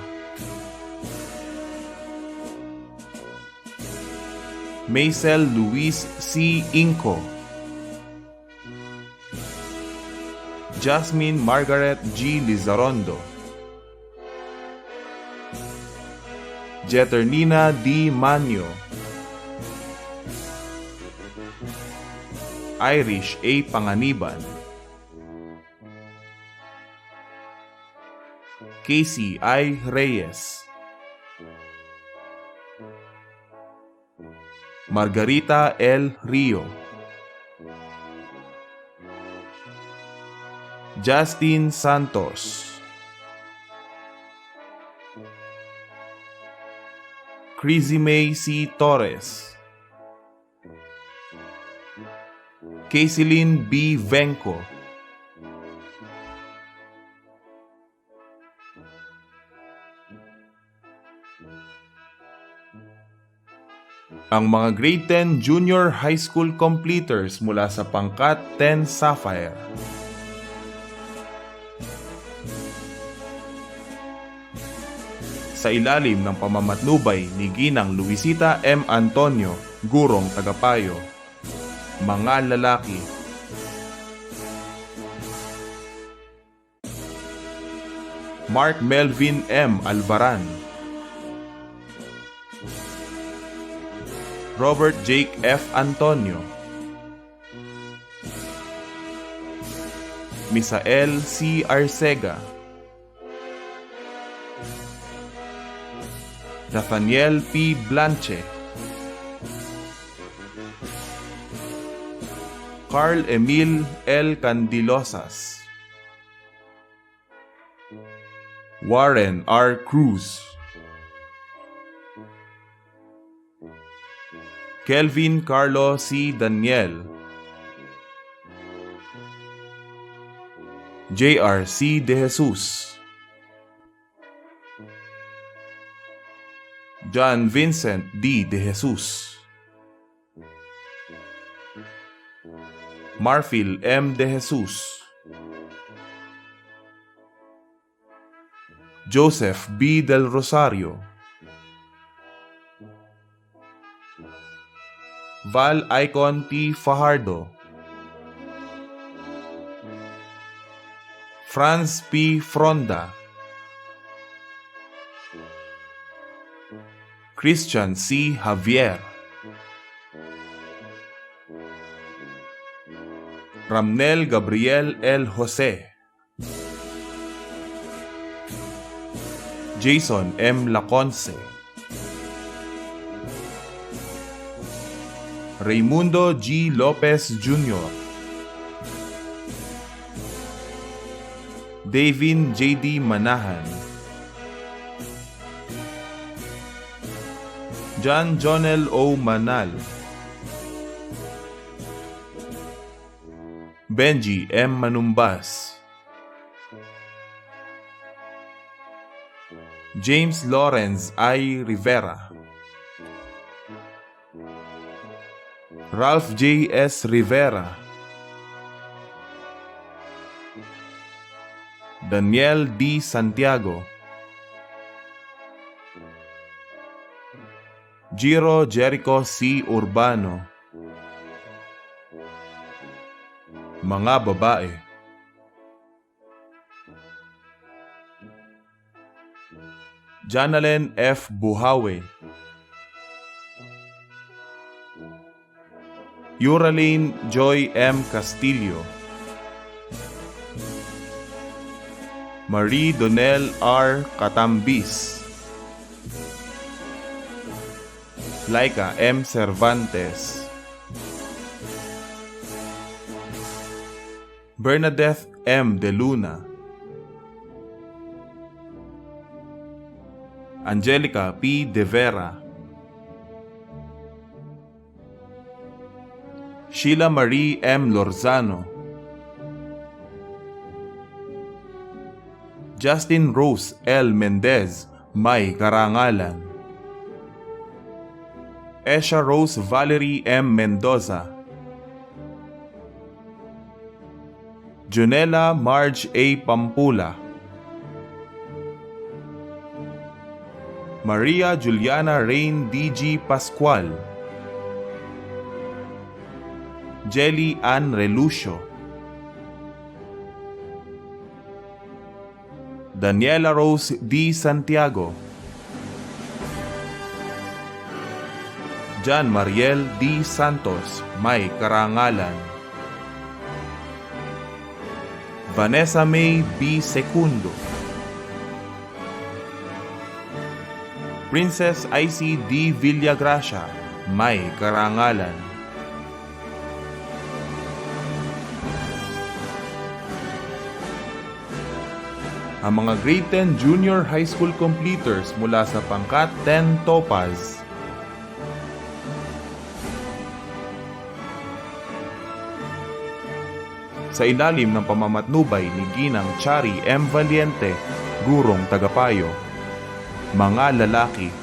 Maisel Luis C. Inco. Jasmine Margaret G. Lizarondo. Jeternina D. Manyo. Irish A. Panganiban. Casey I. Reyes. Margarita L. Rio, Justin Santos, Crazy May C. Torres, Kaisilyn B. Venco, ang mga grade 10 junior high school completers mula sa pangkat 10 Sapphire. Sa ilalim ng pamamatnubay ni Ginang Luisita M. Antonio, gurong tagapayo, mga lalaki. Mark Melvin M. Alvaran, Robert Jake F. Antonio, Misael C. Arcega, Nathaniel P. Blanche, Carl Emil L. Candilosas, Warren R. Cruz, Kelvin Carlo C. Daniel, J.R. C. De Jesus, John Vincent D. De Jesus, Marfil M. De Jesus, Joseph B. Del Rosario, Val Icon T. Fajardo, Franz P. Fronda, Christian C. Javier, Ramnel Gabriel L. Jose, Jason M. Laconce, Raimundo G. Lopez Jr., Davin J.D. Manahan, John Jonel O. Manal, Benji M. Manumbas, James Lawrence I. Rivera, Ralph J. S. Rivera, Daniel D. Santiago, Jiro Jericho C. Urbano, mga babae. Janalen F. Buhawe, Yuraline Joy M. Castillo, Marie Donel R. Catambis, Laika M. Cervantes, Bernadette M. De Luna, Angelica P. De Vera, Sheila Marie M. Lorzano, Justin Rose L. Mendez, may karangalan, Esha Rose Valerie M. Mendoza, Junella Marge A. Pampula, Maria Juliana Rain D.G. Pascual, Jelly Ann Relucio, Daniela Rose D. Santiago, Jan Mariel D. Santos, may karangalan, Vanessa May B. Secundo, Princess IC D. Villagracia, may karangalan. Ang mga grade 10 junior high school completers mula sa pangkat 10 Topaz. Sa ilalim ng pamamatnubay ni Ginang Chari M. Valiente, gurong tagapayo. Mga lalaki.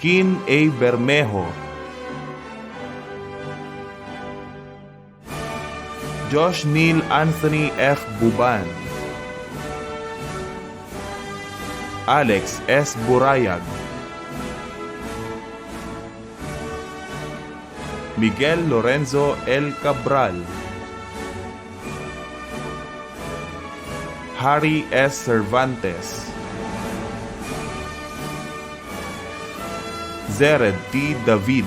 Kin A. Bermejo, Josh Neil Anthony F. Buban, Alex S. Burayag, Miguel Lorenzo L. Cabral, Harry S. Cervantes, Zered T. David,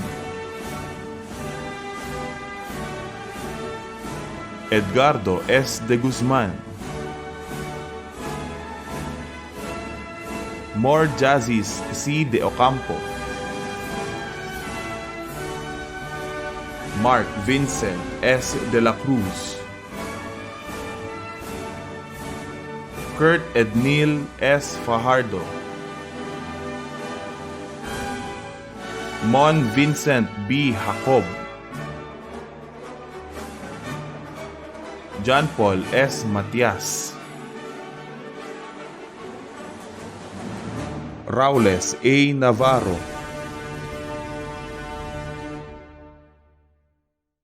Edgardo S. de Guzman, Mor Jazis C. de Ocampo, Mark Vincent S. de la Cruz, Kurt Ednil S. Fajardo, Mon Vincent B. Jacob, John Paul S. Matias, Raules A. Navarro,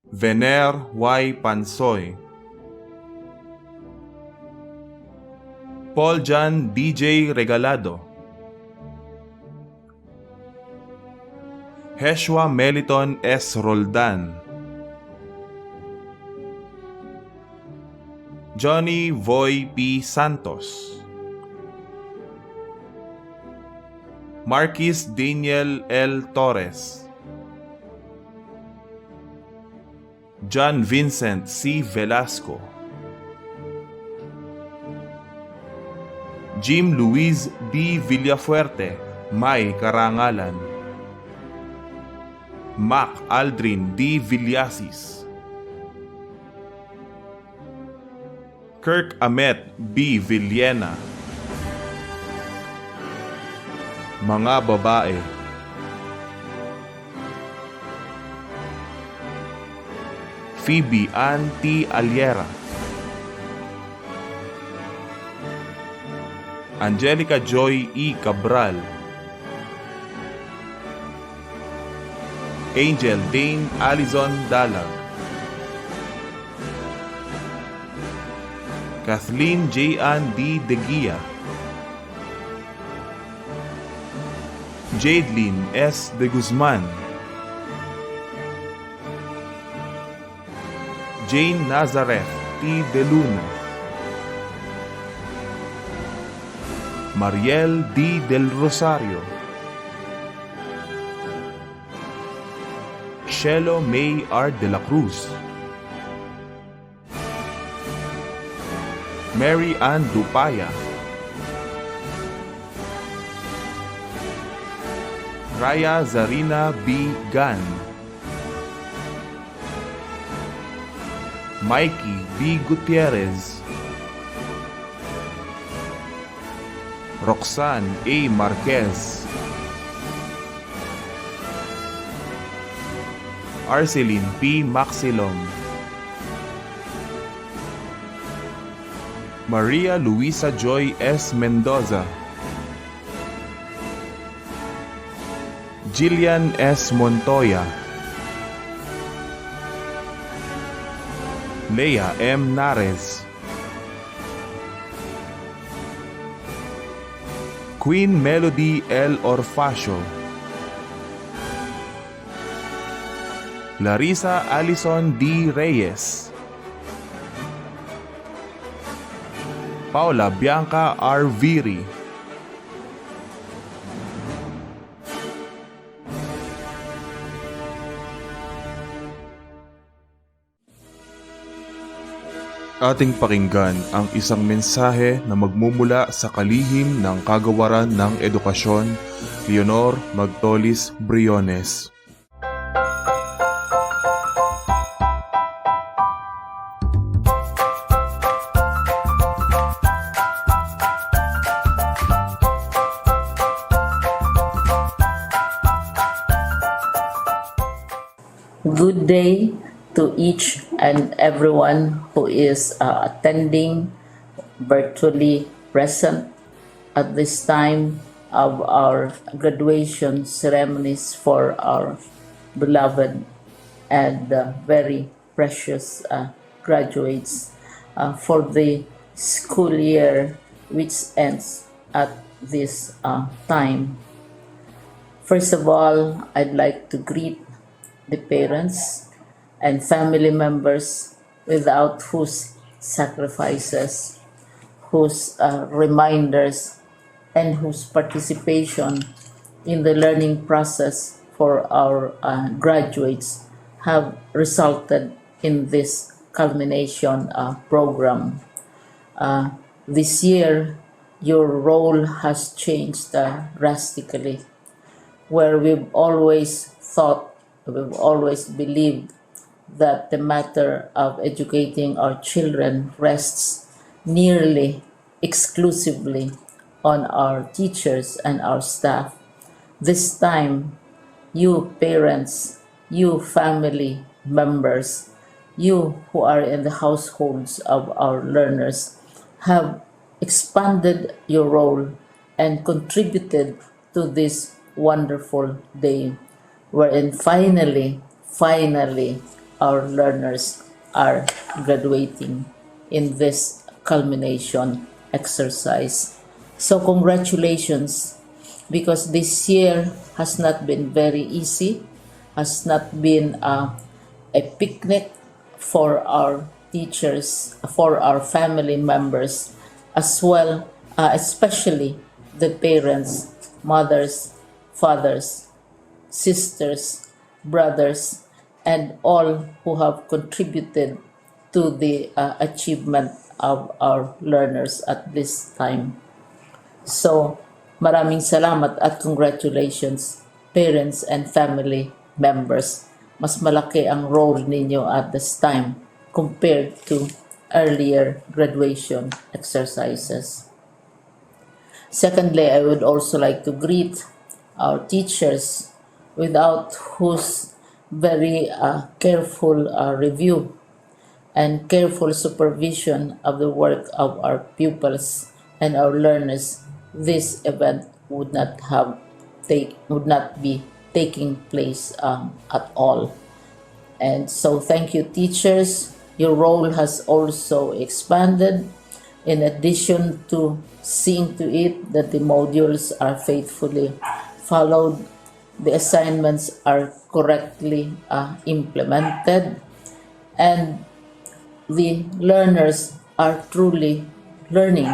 Vener Y. Pansoy, Paul John DJ Regalado, Heshwa Meliton S. Roldan, Johnny Voy P. Santos, Marquis Daniel L. Torres, John Vincent C. Velasco, Jim Luis D. Villafuerte, may karangalan, Mac Aldrin D. Villasis, Kirk Amet B. Villena. Mga babae. Phoebe Ann T. Aliera, Angelica Joy E. Cabral, Angel Dane Allison Dalag, Kathleen J. Ann D. Degia, Jadelyn S. De Guzman, Jane Nazareth T. De Luna, Mariel D. Del Rosario, Shelo May R. De la Cruz, Mary Ann Dupaya, Raya Zarina B. Gan, Mikey B. Gutierrez, Roxanne A. Marquez, Arceline P. Maxilom, Maria Luisa Joy S. Mendoza, Jillian S. Montoya, Leia M. Nares, Queen Melody L. Orfacio, Larissa Allison D. Reyes, Paula Bianca R. Viri, Ating pakinggan ang isang mensahe na magmumula sa kalihim ng Kagawaran ng Edukasyon, Leonor Magtolis Briones. Good day to each and everyone who is attending virtually present at this time of our graduation ceremonies for our beloved and very precious graduates for the school year which ends at this time. First of all, I'd like to greet the parents and family members without whose sacrifices, whose reminders, and whose participation in the learning process for our graduates have resulted in this culmination program. This year, your role has changed drastically, where we've always believed that the matter of educating our children rests nearly exclusively on our teachers and our staff. This time, you parents, you family members, you who are in the households of our learners have expanded your role and contributed to this wonderful day, wherein finally, our learners are graduating in this culmination exercise. So congratulations, because this year has not been very easy, has not been a picnic for our teachers, for our family members, as well, especially the parents, mothers, fathers, sisters, brothers, and all who have contributed to the achievement of our learners at this time. So, maraming salamat at congratulations, parents and family members. Mas malaki ang role ninyo at this time compared to earlier graduation exercises. Secondly, I would also like to greet our teachers, without whose very careful review and careful supervision of the work of our pupils and our learners, this event would not be taking place at all. And so thank you, teachers. Your role has also expanded, in addition to seeing to it that the modules are faithfully followed, the assignments are correctly implemented, and the learners are truly learning.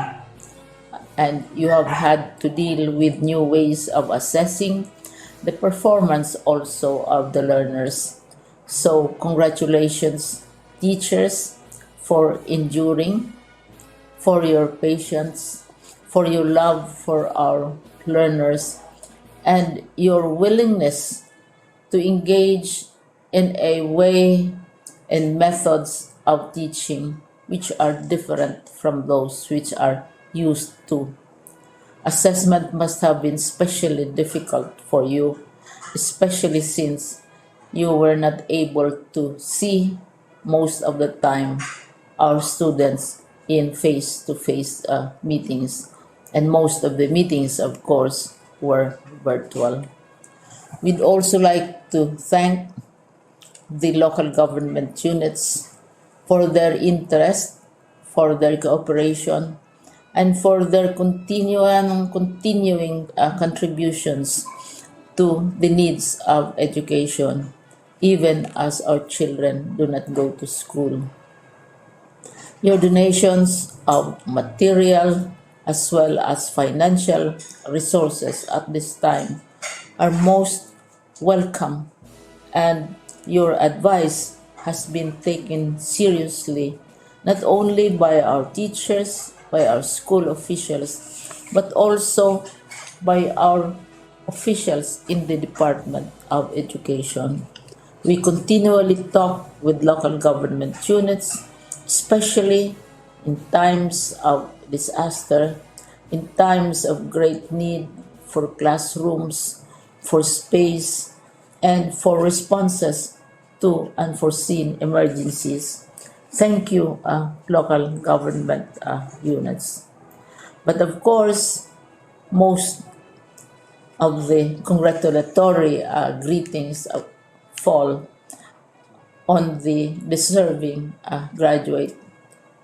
And you have had to deal with new ways of assessing the performance also of the learners. So congratulations, teachers, for enduring, for your patience, for your love for our learners, and your willingness to engage in a way and methods of teaching which are different from those which are used to. Assessment must have been especially difficult for you, especially since you were not able to see most of the time our students in face-to-face meetings, and most of the meetings, of course, were virtual. We'd also like to thank the local government units for their interest, for their cooperation, and for their continuing contributions to the needs of education, even as our children do not go to school. Your donations of material as well as financial resources at this time are most welcome, and your advice has been taken seriously not only by our teachers, by our school officials, but also by our officials in the Department of Education. We continually talk with local government units, especially in times of disaster, in times of great need for classrooms, for space, and for responses to unforeseen emergencies. Thank you, local government units. But of course, most of the congratulatory greetings fall on the deserving graduate.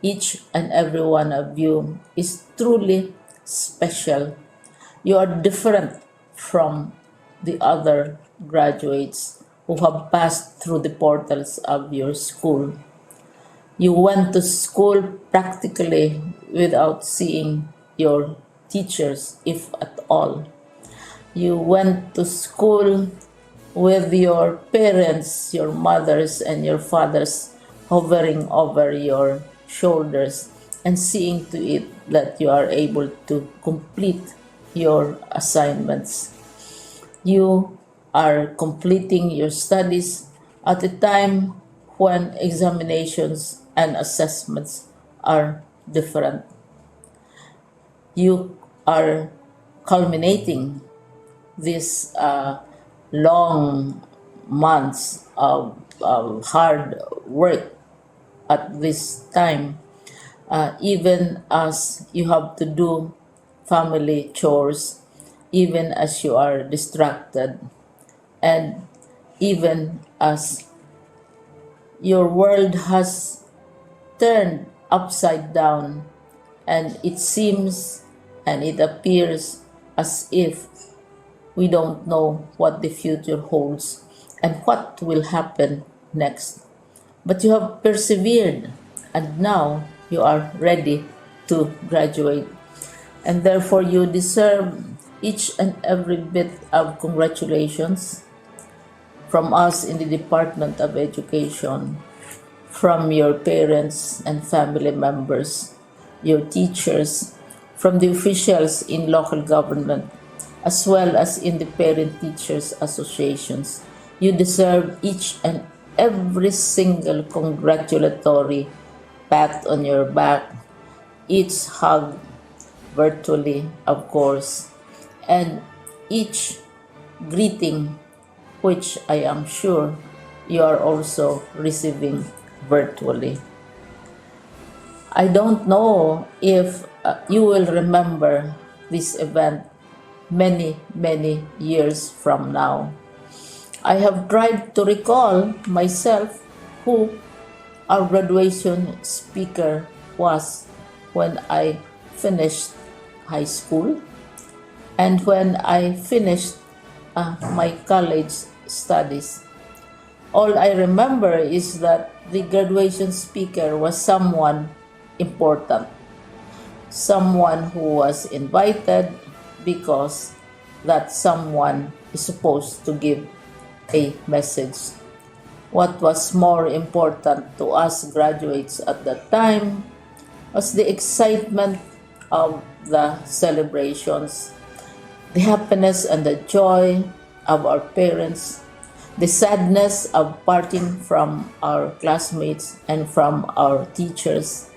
Each and every one of you is truly special. You are different from the other graduates who have passed through the portals of your school. You went to school practically without seeing your teachers, if at all. You went to school with your parents, your mothers, and your fathers hovering over your shoulders and seeing to it that you are able to complete your assignments. You are completing your studies at a time when examinations and assessments are different. You are culminating these long months of hard work at this time, even as you have to do family chores, even as you are distracted, and even as your world has turned upside down, and it seems and it appears as if we don't know what the future holds and what will happen next. But you have persevered, and now you are ready to graduate. And therefore, you deserve each and every bit of congratulations from us in the Department of Education, from your parents and family members, your teachers, from the officials in local government, as well as in the parent teachers associations. You deserve each and every single congratulatory pat on your back, each hug virtually, of course, and each greeting, which I am sure you are also receiving virtually. I don't know if you will remember this event many, many years from now. I have tried to recall myself who our graduation speaker was when I finished high school and when I finished my college studies. All I remember is that the graduation speaker was someone important, someone who was invited because that someone is supposed to give a message. What was more important to us graduates at that time was the excitement of the celebrations, the happiness and the joy of our parents, the sadness of parting from our classmates and from our teachers,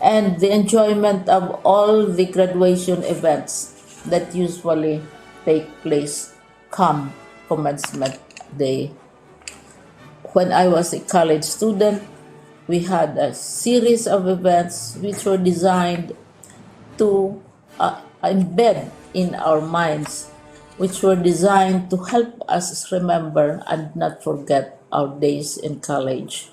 and the enjoyment of all the graduation events that usually take place come commencement day. When I was a college student, we had a series of events which were designed to embed in our minds, which were designed to help us remember and not forget our days in college.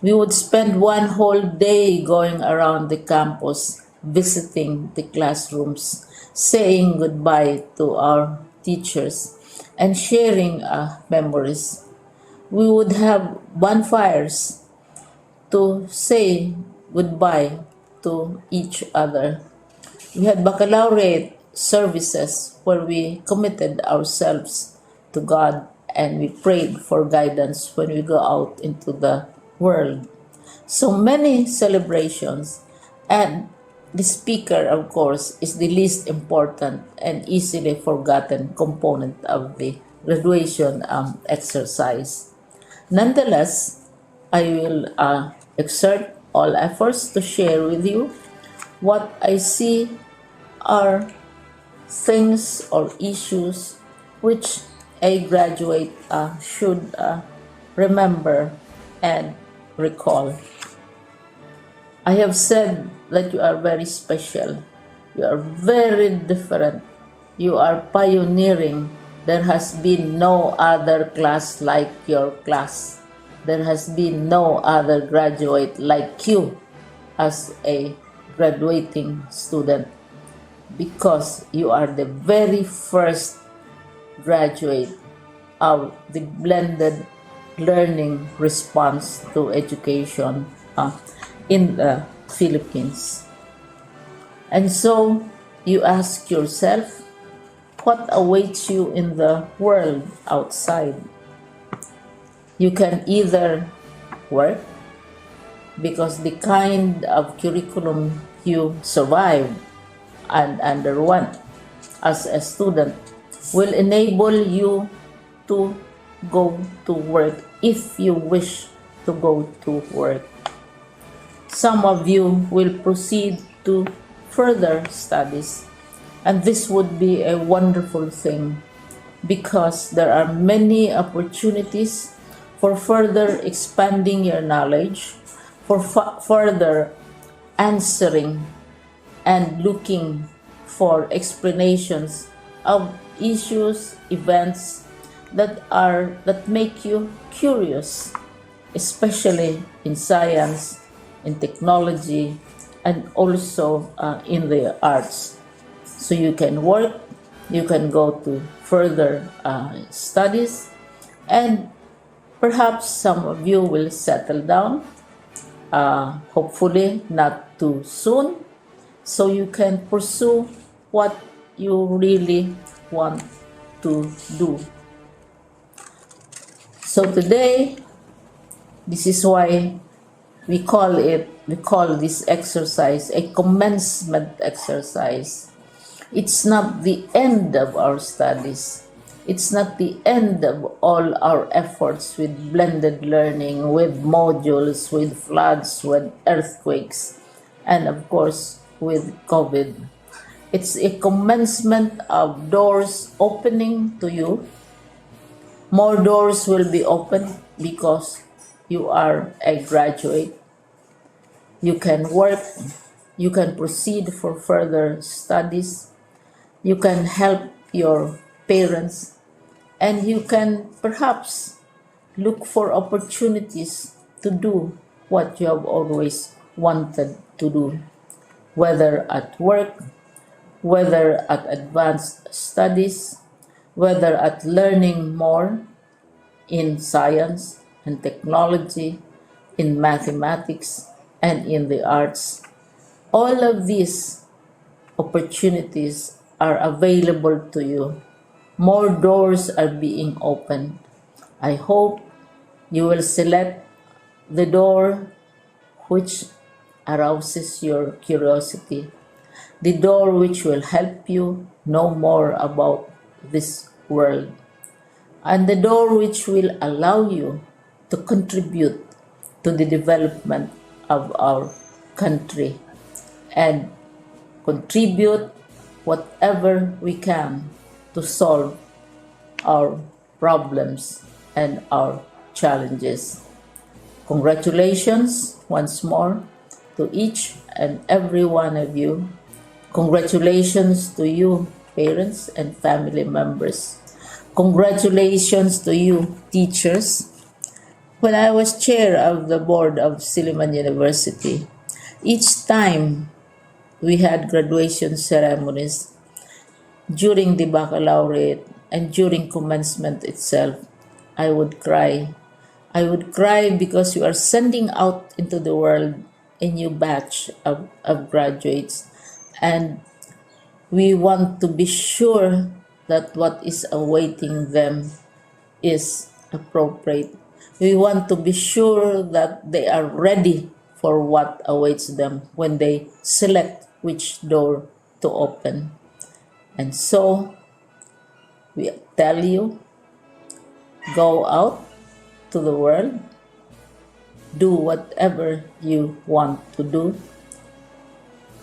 We would spend one whole day going around the campus, visiting the classrooms, saying goodbye to our teachers, and sharing memories. We would have bonfires to say goodbye to each other. We had baccalaureate services where we committed ourselves to God and we prayed for guidance when we go out into the world. So many celebrations, and the speaker, of course, is the least important and easily forgotten component of the graduation exercise. Nonetheless, I will exert all efforts to share with you what I see are things or issues which a graduate should remember and recall. I have said that you are very special. You are very different. You are pioneering. There has been no other class like your class. There has been no other graduate like you as a graduating student, because you are the very first graduate of the blended learning response to education in the Philippines. And so you ask yourself, what awaits you in the world outside? You can either work, because the kind of curriculum you survive and underwent as a student will enable you to go to work if you wish to go to work. Some of you will proceed to further studies, and this would be a wonderful thing, because there are many opportunities for further expanding your knowledge, for further answering and looking for explanations of issues, events that make you curious, especially in science, in technology, and also in the arts. So you can work, you can go to further studies, and perhaps some of you will settle down, hopefully not too soon, so you can pursue what you really want to do. So today, this is why we call this exercise a commencement exercise. It's not the end of our studies. It's not the end of all our efforts with blended learning, with modules, with floods, with earthquakes, and of course with COVID. It's a commencement of doors opening to you. More doors will be opened because you are a graduate. You can work, you can proceed for further studies, you can help your parents, and you can perhaps look for opportunities to do what you have always wanted to do, whether at work, whether at advanced studies, whether at learning more in science and technology, in mathematics, and in the arts. All of these opportunities are available to you. More doors are being opened. I hope you will select the door which arouses your curiosity, the door which will help you know more about this world, and the door which will allow you to contribute to the development of our country and contribute whatever we can to solve our problems and our challenges. Congratulations once more to each and every one of you. Congratulations to you, parents and family members. Congratulations to you, teachers. When I was chair of the board of Silliman University, each time we had graduation ceremonies, during the baccalaureate and during commencement itself, I would cry. I would cry because you are sending out into the world a new batch of graduates, and we want to be sure that what is awaiting them is appropriate. We want to be sure that they are ready for what awaits them when they select which door to open. And so, we tell you, go out to the world, do whatever you want to do.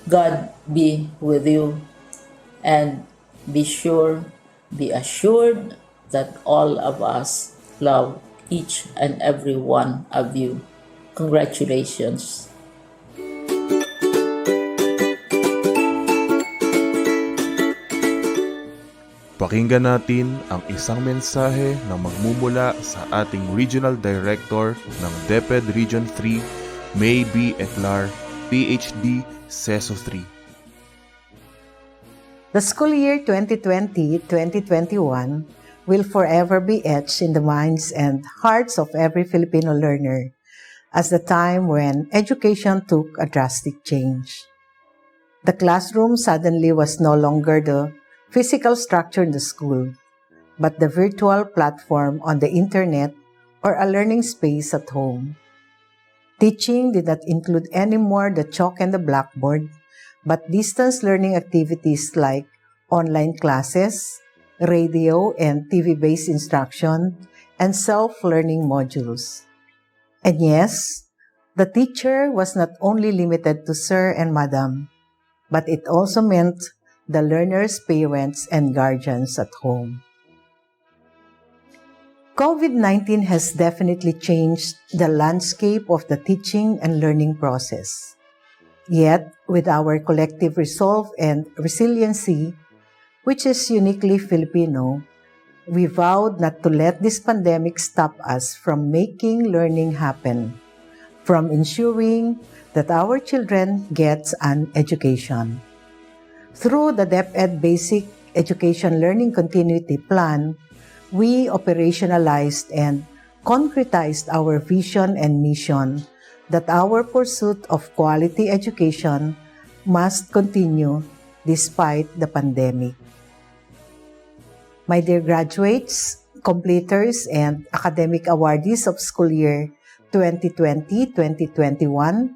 God be with you, and be assured that all of us love each and every one of you. Congratulations. Pakinggan natin ang isang mensahe na magmumula sa ating Regional Director ng DepEd Region 3, May B. Eclar, PhD, CESO 3. The school year 2020-2021 will forever be etched in the minds and hearts of every Filipino learner as the time when education took a drastic change. The classroom suddenly was no longer the physical structure in the school, but the virtual platform on the internet or a learning space at home. Teaching did not include anymore the chalk and the blackboard, but distance learning activities like online classes, radio and TV-based instruction, and self-learning modules. And yes, the teacher was not only limited to sir and madam, but it also meant the learners' parents and guardians at home. COVID-19 has definitely changed the landscape of the teaching and learning process. Yet, with our collective resolve and resiliency, which is uniquely Filipino, we vowed not to let this pandemic stop us from making learning happen, from ensuring that our children get an education. Through the DepEd Basic Education Learning Continuity Plan, we operationalized and concretized our vision and mission that our pursuit of quality education must continue despite the pandemic. My dear graduates, completers, and academic awardees of school year 2020-2021,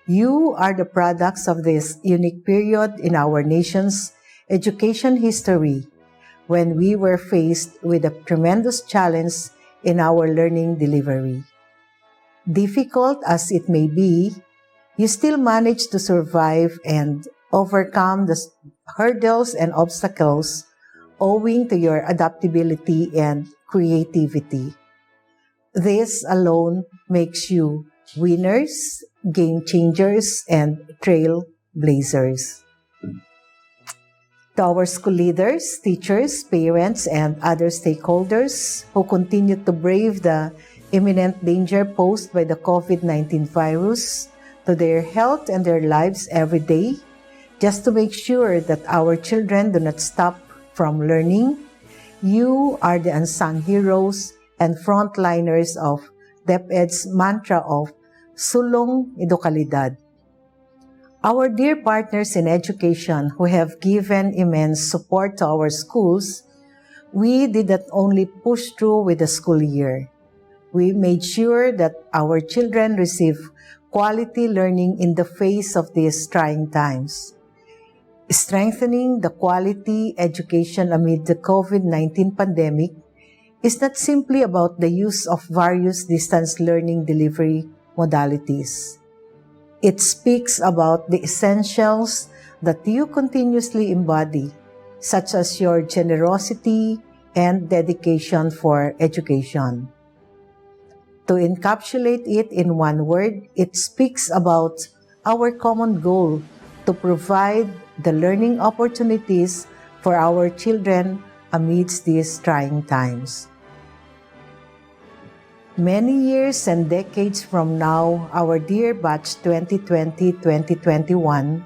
you are the products of this unique period in our nation's education history when we were faced with a tremendous challenge in our learning delivery. Difficult as it may be, you still managed to survive and overcome the hurdles and obstacles owing to your adaptability and creativity. This alone makes you winners, game changers, and trailblazers. To our school leaders, teachers, parents, and other stakeholders who continue to brave the imminent danger posed by the COVID-19 virus to their health and their lives every day, just to make sure that our children do not stop from learning, you are the unsung heroes and frontliners of DepEd's mantra of Sulong Edukalidad. Our dear partners in education who have given immense support to our schools, we did not only push through with the school year. We made sure that our children receive quality learning in the face of these trying times. Strengthening the quality education amid the COVID-19 pandemic is not simply about the use of various distance learning delivery modalities. It speaks about the essentials that you continuously embody, such as your generosity and dedication for education. To encapsulate it in one word, it speaks about our common goal to provide the learning opportunities for our children amidst these trying times. Many years and decades from now, our dear batch 2020-2021,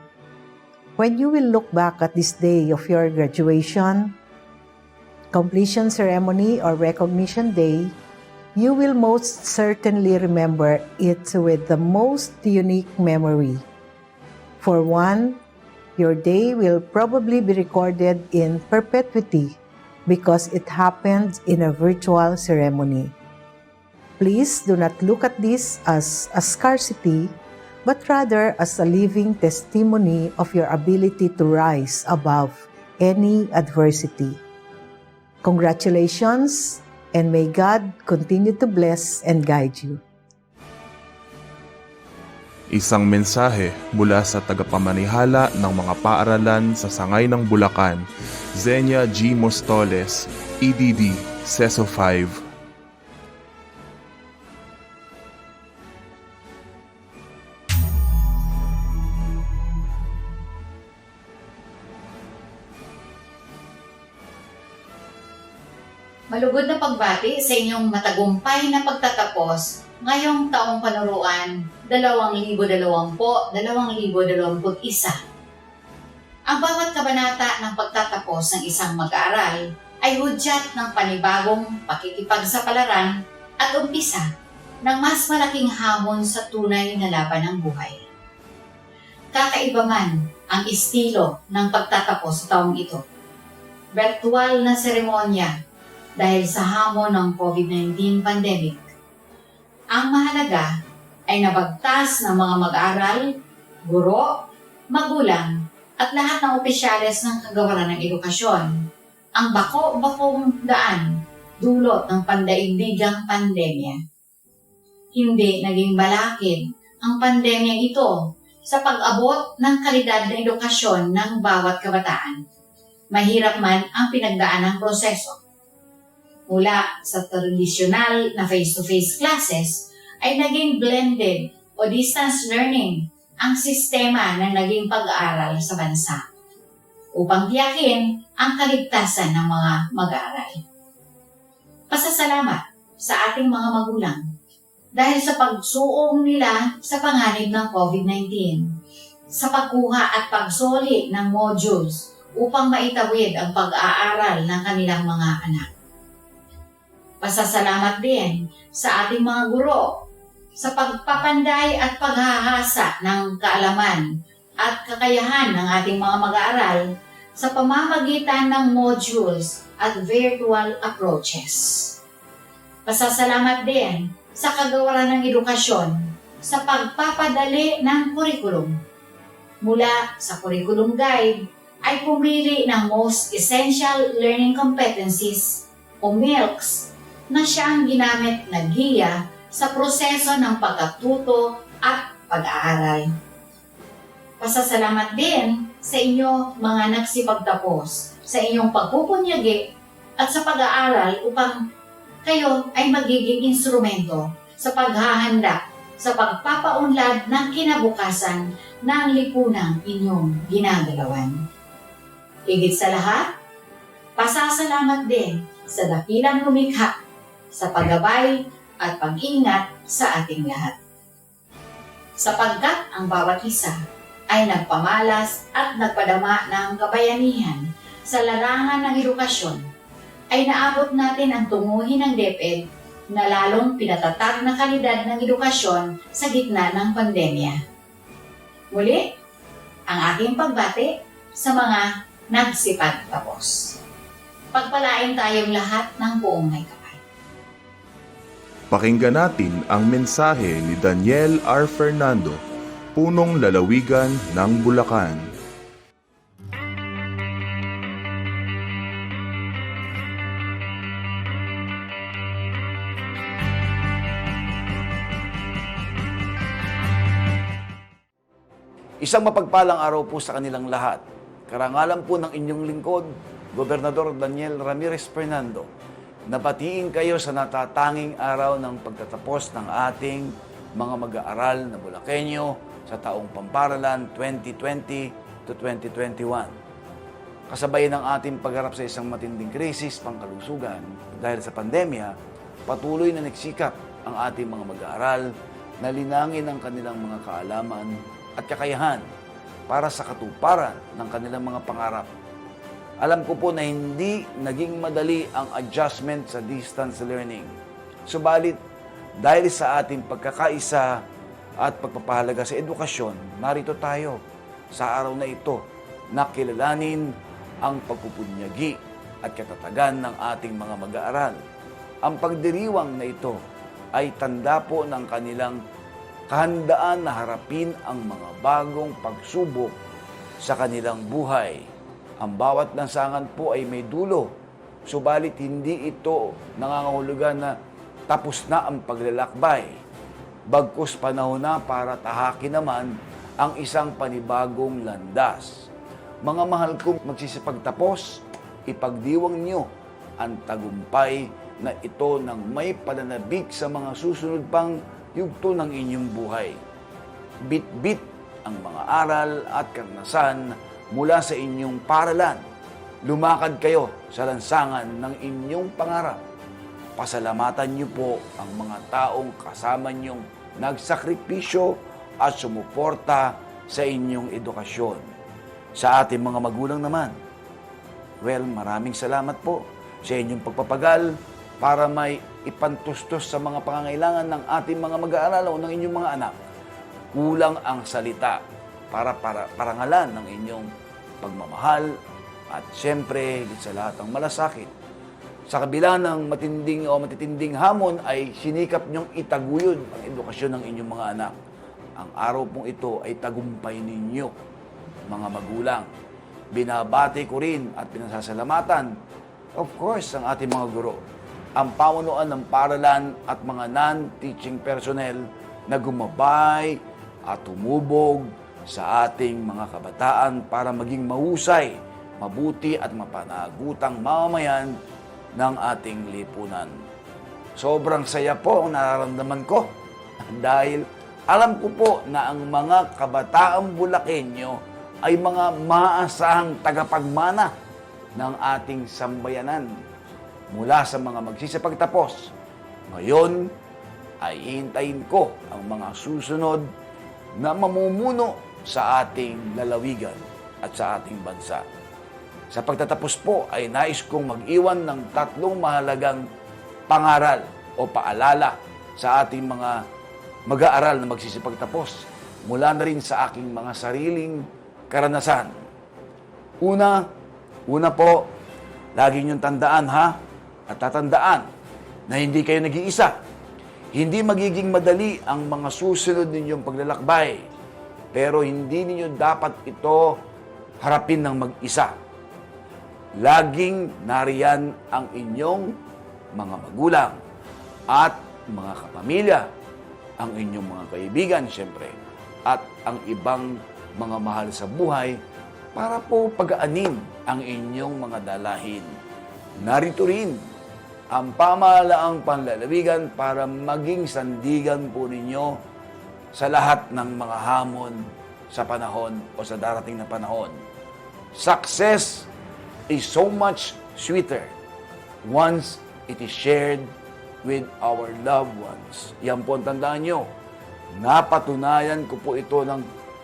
when you will look back at this day of your graduation, completion ceremony, or recognition day, you will most certainly remember it with the most unique memory. For one, your day will probably be recorded in perpetuity because it happened in a virtual ceremony. Please do not look at this as a scarcity, but rather as a living testimony of your ability to rise above any adversity. Congratulations, and may God continue to bless and guide you. Isang mensahe mula sa tagapamanihala ng mga paaralan sa Sangay ng Bulacan, Zenia G. Mostoles, EDD, CESO 5. Malugod na pagbati sa inyong matagumpay na pagtatapos ngayong taong panuruan 2020-2021. Ang bawat kabanata ng pagtatapos ng isang mag-aaral ay hudyat ng panibagong pakikipagsapalaran at umpisa ng mas malaking hamon sa tunay na laban ng buhay. Kakaiba man ang estilo ng pagtatapos sa taong ito. Virtual na seremonya dahil sa hamon ng COVID-19 pandemic. Ang mahalaga ay nabagtas ng mga mag-aaral, guro, magulang, at lahat ng opisyales ng kagawaran ng edukasyon. Ang bako-bakong daan dulot ng pandaigdigang pandemya. Hindi naging balakid ang pandemya ito sa pag-abot ng kalidad ng edukasyon ng bawat kabataan. Mahirap man ang pinagdaanang proseso. Mula sa tradisyonal na face-to-face classes ay naging blended o distance learning ang sistema ng naging pag-aaral sa bansa upang tiyakin ang kaligtasan ng mga mag-aaral. Pasasalamat sa ating mga magulang dahil sa pagsuong nila sa panganib ng COVID-19, sa pagkuha at pagsoli ng modules upang maitawid ang pag-aaral ng kanilang mga anak. Pasasalamat din sa ating mga guro sa pagpapanday at paghahasa ng kaalaman at kakayahan ng ating mga mag-aaral sa pamamagitan ng modules at virtual approaches. Pasasalamat din sa kagawaran ng edukasyon sa pagpapadali ng kurikulum. Mula sa curriculum guide ay pumili ng most essential learning competencies o MILCs na siyang ginamit na giya sa proseso ng pagkatuto at pag-aaral. Pasasalamat din sa inyo mga nagsipagtapos sa inyong pagpupunyagi at sa pag-aaral upang kayo ay magiging instrumento sa paghahanda sa pagpapaunlad ng kinabukasan ng lipunang inyong ginagalawan. Higit sa lahat, pasasalamat din sa dakilang lumikha sa paggabay at pag-ingat sa ating lahat. Sapagkat ang bawat isa ay nagpamalas at nagpadama ng kabayanihan sa larangan ng edukasyon, ay naabot natin ang tunguhin ng DepEd na lalong pinatatag na kalidad ng edukasyon sa gitna ng pandemya. Muli, ang aking pagbati sa mga nagsipagtapos. Pagpalain tayong lahat ng buong may kapal. Pakinggan natin ang mensahe ni Daniel R. Fernando, punong lalawigan ng Bulacan. Isang mapagpalang araw po sa kanilang lahat. Karangalan po ng inyong lingkod, Gobernador Daniel Ramirez Fernando. Nabatiin kayo sa natatanging araw ng pagtatapos ng ating mga mag-aaral na Bulakenyo sa taong pamparalan 2020 to 2021. Kasabay ng ating pagharap sa isang matinding krisis pangkalusugan dahil sa pandemya, patuloy na nagsikap ang ating mga mag-aaral na linangin ang kanilang mga kaalaman at kakayahan para sa katuparan ng kanilang mga pangarap. Alam ko po na hindi naging madali ang adjustment sa distance learning. Subalit, dahil sa ating pagkakaisa at pagpapahalaga sa edukasyon, narito tayo sa araw na ito na kilalanin ang pagpupunyagi at katatagan ng ating mga mag-aaral. Ang pagdiriwang na ito ay tanda po ng kanilang kahandaan na harapin ang mga bagong pagsubok sa kanilang buhay. Ang bawat lansangan po ay may dulo, subalit hindi ito nangangahulugan na tapos na ang paglalakbay. Bagkus panahon na para tahakin naman ang isang panibagong landas. Mga mahal kong magsisipagtapos, ipagdiwang niyo ang tagumpay na ito ng may pananabik sa mga susunod pang yugto ng inyong buhay. Bit-bit ang mga aral at karanasan mula sa inyong paralan. Lumakad kayo sa lansangan ng inyong pangarap. Pasalamatan niyo po ang mga taong kasama niyong nagsakripisyo at sumuporta sa inyong edukasyon. Sa ating mga magulang naman, well, maraming salamat po sa inyong pagpapagal para may ipantustos sa mga pangangailangan ng ating mga mag-aaral o ng inyong mga anak. Kulang ang salita para parangalan ng inyong pagmamahal at siyempre, sa lahat ng malasakit. Sa kabila ng matitinding hamon ay sinikap niyong itaguyod ang edukasyon ng inyong mga anak. Ang araw pong ito ay tagumpay ninyo, mga magulang. Binabati ko rin at pinasasalamatan, of course, ang ating mga guro, ang pamunuan ng paralan at mga non-teaching personnel na gumabay at tumubog sa ating mga kabataan para maging mahusay, mabuti at mapanagutang mamamayan ng ating lipunan. Sobrang saya po ang nararamdaman ko dahil alam ko po na ang mga kabataang Bulakenyo ay mga maasahang tagapagmana ng ating sambayanan mula sa mga magsisipagtapos. Ngayon ay hihintayin ko ang mga susunod na mamumuno sa ating lalawigan at sa ating bansa. Sa pagtatapos po ay nais kong mag-iwan ng 3 mahalagang pangaral o paalala sa ating mga mag-aaral na magsisipagtapos mula na rin sa aking mga sariling karanasan. Una po, lagi niyong tandaan at tatandaan na hindi kayo nag-iisa. Hindi magiging madali ang mga susunod ninyong paglalakbay, pero hindi ninyo dapat ito harapin ng mag-isa. Laging nariyan ang inyong mga magulang at mga kapamilya, ang inyong mga kaibigan, siyempre, at ang ibang mga mahal sa buhay para po pagaanin ang inyong mga dalahin. Narito rin ang pamahalaang panlalawigan para maging sandigan po ninyo sa lahat ng mga hamon sa panahon o sa darating na panahon. Success is so much sweeter once it is shared with our loved ones. Yan po ang tandaan nyo. Napatunayan ko po ito ng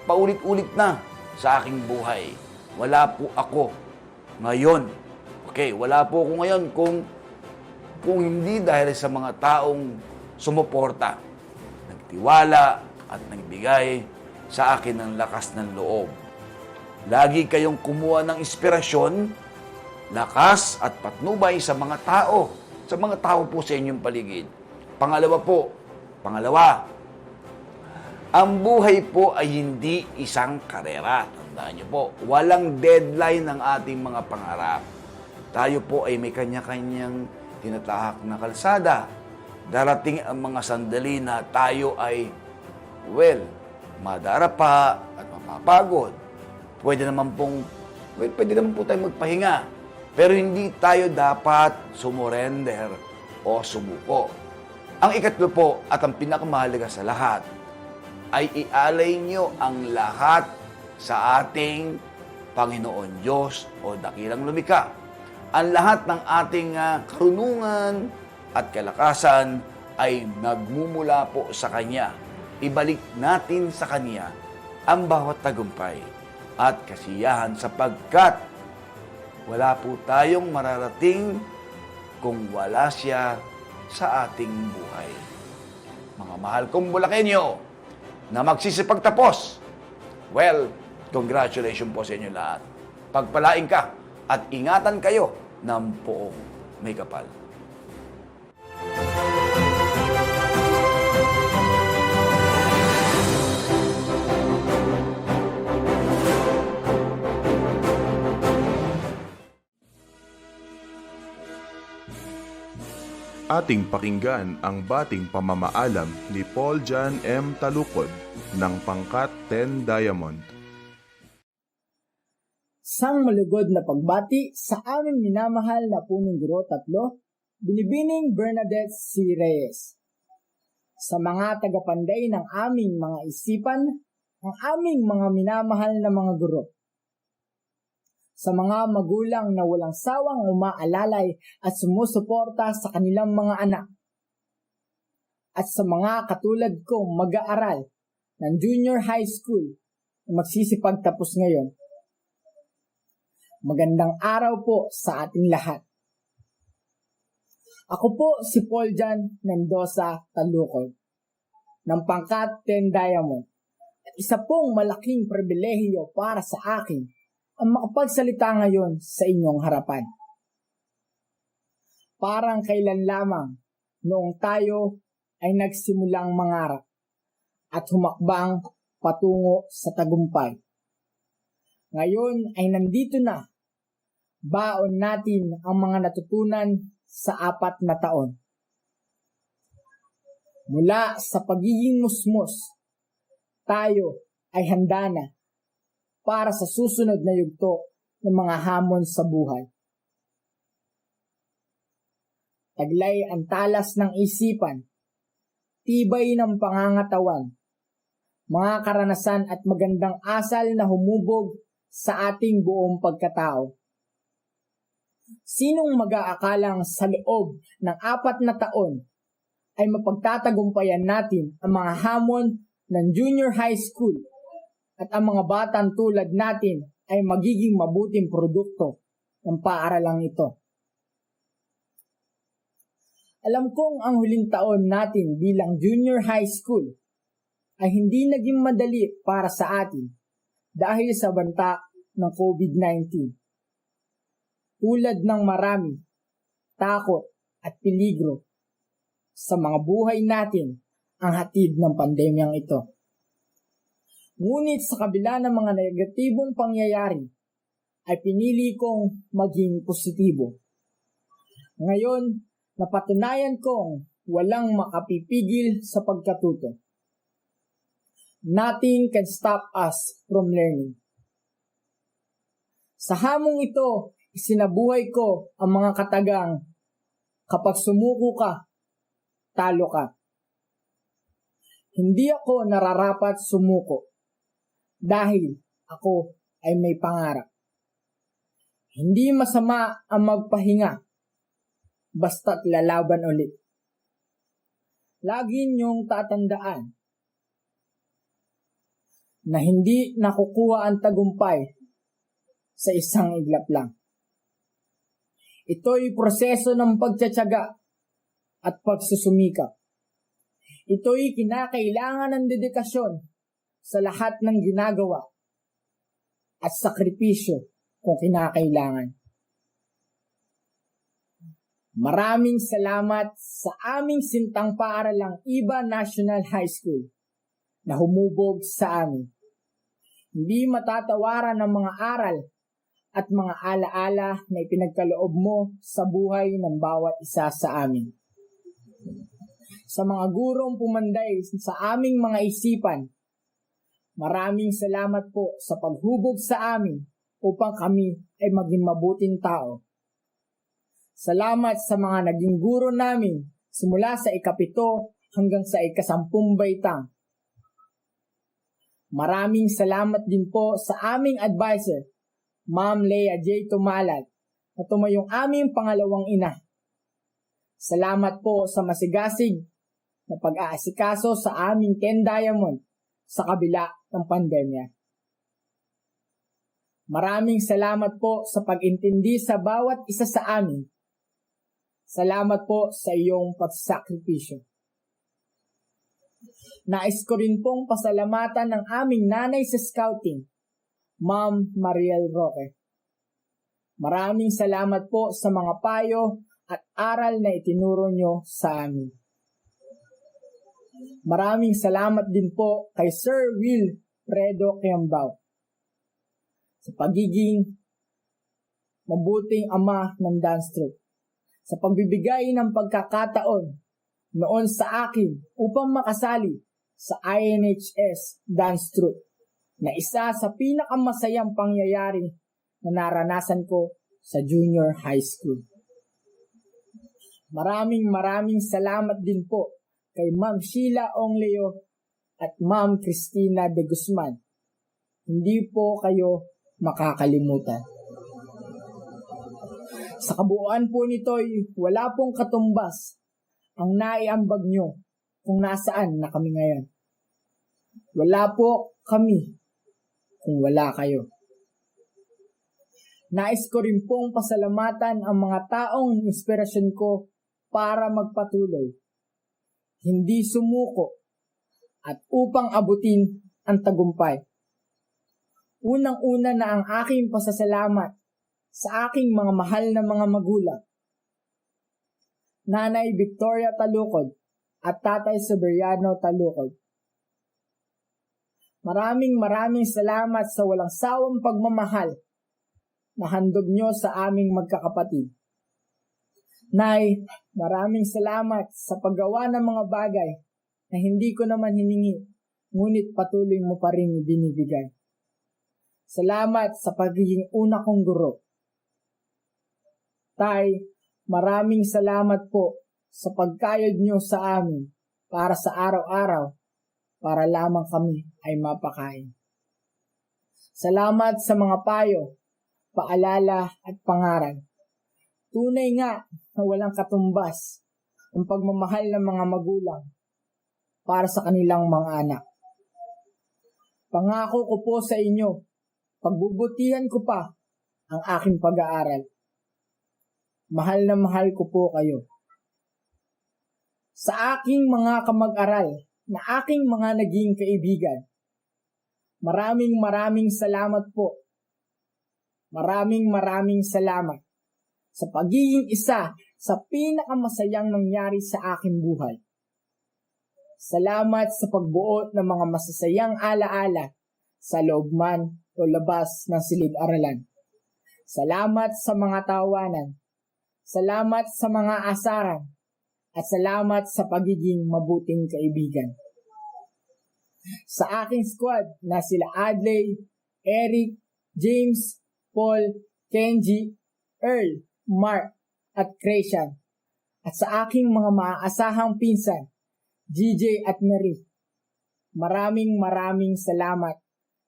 paulit-ulit na sa aking buhay. Wala po ako ngayon. Wala po ako ngayon kung hindi dahil sa mga taong sumuporta, nagtiwala at nagbigay sa akin ng lakas ng loob. Lagi kayong kumuha ng inspirasyon, lakas at patnubay sa mga tao po sa inyong paligid. Pangalawa, ang buhay po ay hindi isang karera. Tandaan niyo po, walang deadline ng ating mga pangarap. Tayo po ay may kanya-kanyang tinatahak na kalsada. Darating ang mga sandali na tayo ay, madarapa at mapapagod. Pwede naman po tayo magpahinga. Pero hindi tayo dapat sumurrender o sumuko. Ang ikatlo po at ang pinakamahalaga sa lahat ay ialay nyo ang lahat sa ating Panginoon Diyos o dakilang lumikha. Ang lahat ng ating karunungan at kalakasan ay nagmumula po sa Kanya. Ibalik natin sa Kanya ang bawat tagumpay at kasiyahan sapagkat wala po tayong mararating kung wala siya sa ating buhay. Mga mahal kong Bulakenyo na magsisipagtapos, congratulations po sa inyo lahat. Pagpalain ka at ingatan kayo ng poong may kapal. ating pakinggan ang bating pamamaalam ni Paul John M. Talukod ng pangkat 10 Diamond. Sang malugod na pagbati sa aming minamahal na punong guro 3, Binibining Bernadette C. Reyes. Sa mga tagapanday ng aming mga isipan, ang aming mga minamahal na mga guro. Sa mga magulang na walang sawang umaalalay at sumusuporta sa kanilang mga anak. At sa mga katulad kong mag-aaral ng junior high school na magsisipagtapos ngayon. Magandang araw po sa ating lahat. Ako po si Paul John Mendoza Talukod ng pangkat 10 Diamond. At isa pong malaking pribilehiyo para sa akin ang makapagsalita ngayon sa inyong harapan. Parang kailan lamang noong tayo ay nagsimulang mangarap at humakbang patungo sa tagumpay. Ngayon ay nandito na, baon natin ang mga natutunan sa 4 na taon. Mula sa pagiging musmus, tayo ay handa na para sa susunod na yugto ng mga hamon sa buhay. Taglay ang talas ng isipan, tibay ng pangangatawan, mga karanasan at magandang asal na humubog sa ating buong pagkatao. Sinong mag-aakalang sa loob ng 4 na taon ay mapagtatagumpayan natin ang mga hamon ng junior high school at ang mga batang tulad natin ay magiging mabuting produkto ng paaralang ito. Alam kong ang huling taon natin bilang junior high school ay hindi naging madali para sa atin dahil sa banta ng COVID-19. Tulad ng marami, takot at peligro sa mga buhay natin ang hatid ng pandemyang ito. Ngunit sa kabila ng mga negatibong pangyayari, ay pinili kong maging positibo. Ngayon, napatunayan kong walang makapipigil sa pagkatuto. Nothing can stop us from learning. Sa hamong ito, isinabuhay ko ang mga katagang, kapag sumuko ka, talo ka. Hindi ako nararapat sumuko dahil ako ay may pangarap. Hindi masama ang magpahinga basta't lalaban ulit. Lagi niyong tatandaan na hindi nakukuha ang tagumpay sa isang iglap lang. Ito'y proseso ng pagtsatsaga at pagsusumikap. Ito'y kinakailangan ng dedikasyon sa lahat ng ginagawa at sakripisyo kung kinakailangan. Maraming salamat sa aming sintang paaralang Iba National High School na humubog sa amin. Hindi matatawaran ng mga aral at mga alaala na ipinagkaloob mo sa buhay ng bawat isa sa amin. Sa mga gurong pumanday sa aming mga isipan, maraming salamat po sa paghubog sa amin upang kami ay maging mabuting tao. Salamat sa mga naging guro namin simula sa ika-7 hanggang sa ika-10 baitang. Maraming salamat din po sa aming advisor, Ma'am Lea J. Tumalat, na tumayong aming pangalawang ina. Salamat po sa masigasig na pag-aasikaso sa aming 10 Diamond sa kabila ng pandemya. Maraming salamat po sa pag-intindi sa bawat isa sa amin. Salamat po sa iyong pagsakripisyo. Nais ko rin pong pasalamatan ng aming nanay sa scouting, Ma'am Mariel Roque. Maraming salamat po sa mga payo at aral na itinuro nyo sa amin. Maraming salamat din po kay Sir Will Fredo Kiambao sa pagiging mabuting ama ng dance troupe. sa pagbibigay ng pagkakataon noon sa akin upang makasali sa INHS Dance Troupe na isa sa pinakamasayang pangyayari na naranasan ko sa junior high school. Maraming salamat din po kay Ma'am Sheila Ongleo at Ma'am Cristina de Guzman. Hindi po kayo makakalimutan. Sa kabuuan po nito'y wala pong katumbas ang naiambag nyo kung nasaan na kami ngayon. Wala po kami kung wala kayo. Nais ko rin pong pasalamatan ang mga taong inspirasyon ko para magpatuloy, hindi sumuko, at upang abutin ang tagumpay. Unang-una na ang aking pasasalamat sa aking mga mahal na mga magulang, Nanay Victoria Talukod at Tatay Severiano Talukod. Maraming salamat sa walang sawang pagmamahal na handog nyo sa aming magkakapatid. Nay, maraming salamat sa paggawa ng mga bagay na hindi ko naman hiningi, ngunit patuloy mo pa rin binibigay. Salamat sa pagiging una kong guro. Tay, maraming salamat po sa pagkayod nyo sa amin para sa araw-araw, para lamang kami ay mapakain. Salamat sa mga payo, paalala at pangaral. Tunay nga na walang katumbas ang pagmamahal ng mga magulang para sa kanilang mga anak. Pangako ko po sa inyo, pagbubutihan ko pa ang aking pag-aaral. Mahal na mahal ko po kayo. Sa aking mga kamag-aral na aking mga naging kaibigan, maraming salamat po. Maraming salamat sa pagiging isa sa pinakamasayang nangyari sa aking buhay. Salamat sa pagbuo ng mga masasayang alaala sa loob man o labas ng silid-aralan. Salamat sa mga tawanan. Salamat sa mga asaran. At salamat sa pagiging mabuting kaibigan. Sa aking squad na sila Adley, Eric, James, Paul, Kenji, Earl, Mark, at Christian. At sa aking mga maaasahang pinsan, GJ at Marie. Maraming salamat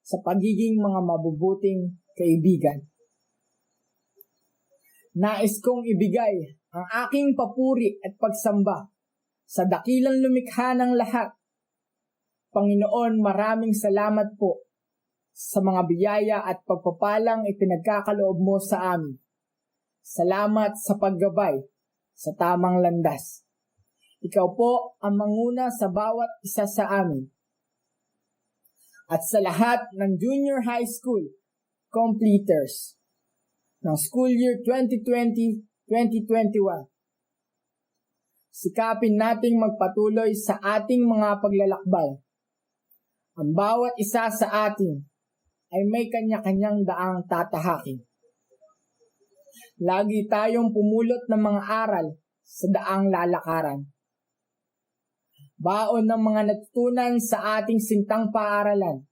sa pagiging mga mabubuting kaibigan. Nais kong ibigay ang aking papuri at pagsamba sa dakilang lumikha ng lahat. Panginoon, maraming salamat po sa mga biyaya at pagpapalang ipinagkakaloob mo sa amin. Salamat sa paggabay sa tamang landas. Ikaw po ang manguna sa bawat isa sa amin. At sa lahat ng junior high school completers ng school year 2020-2021, sikapin nating magpatuloy sa ating mga paglalakbay. Ang bawat isa sa atin ay may kanya-kanyang daang tatahakin. Lagi tayong pumulot ng mga aral sa daang lalakaran. Baon ng mga natutunan sa ating sintang paaralan.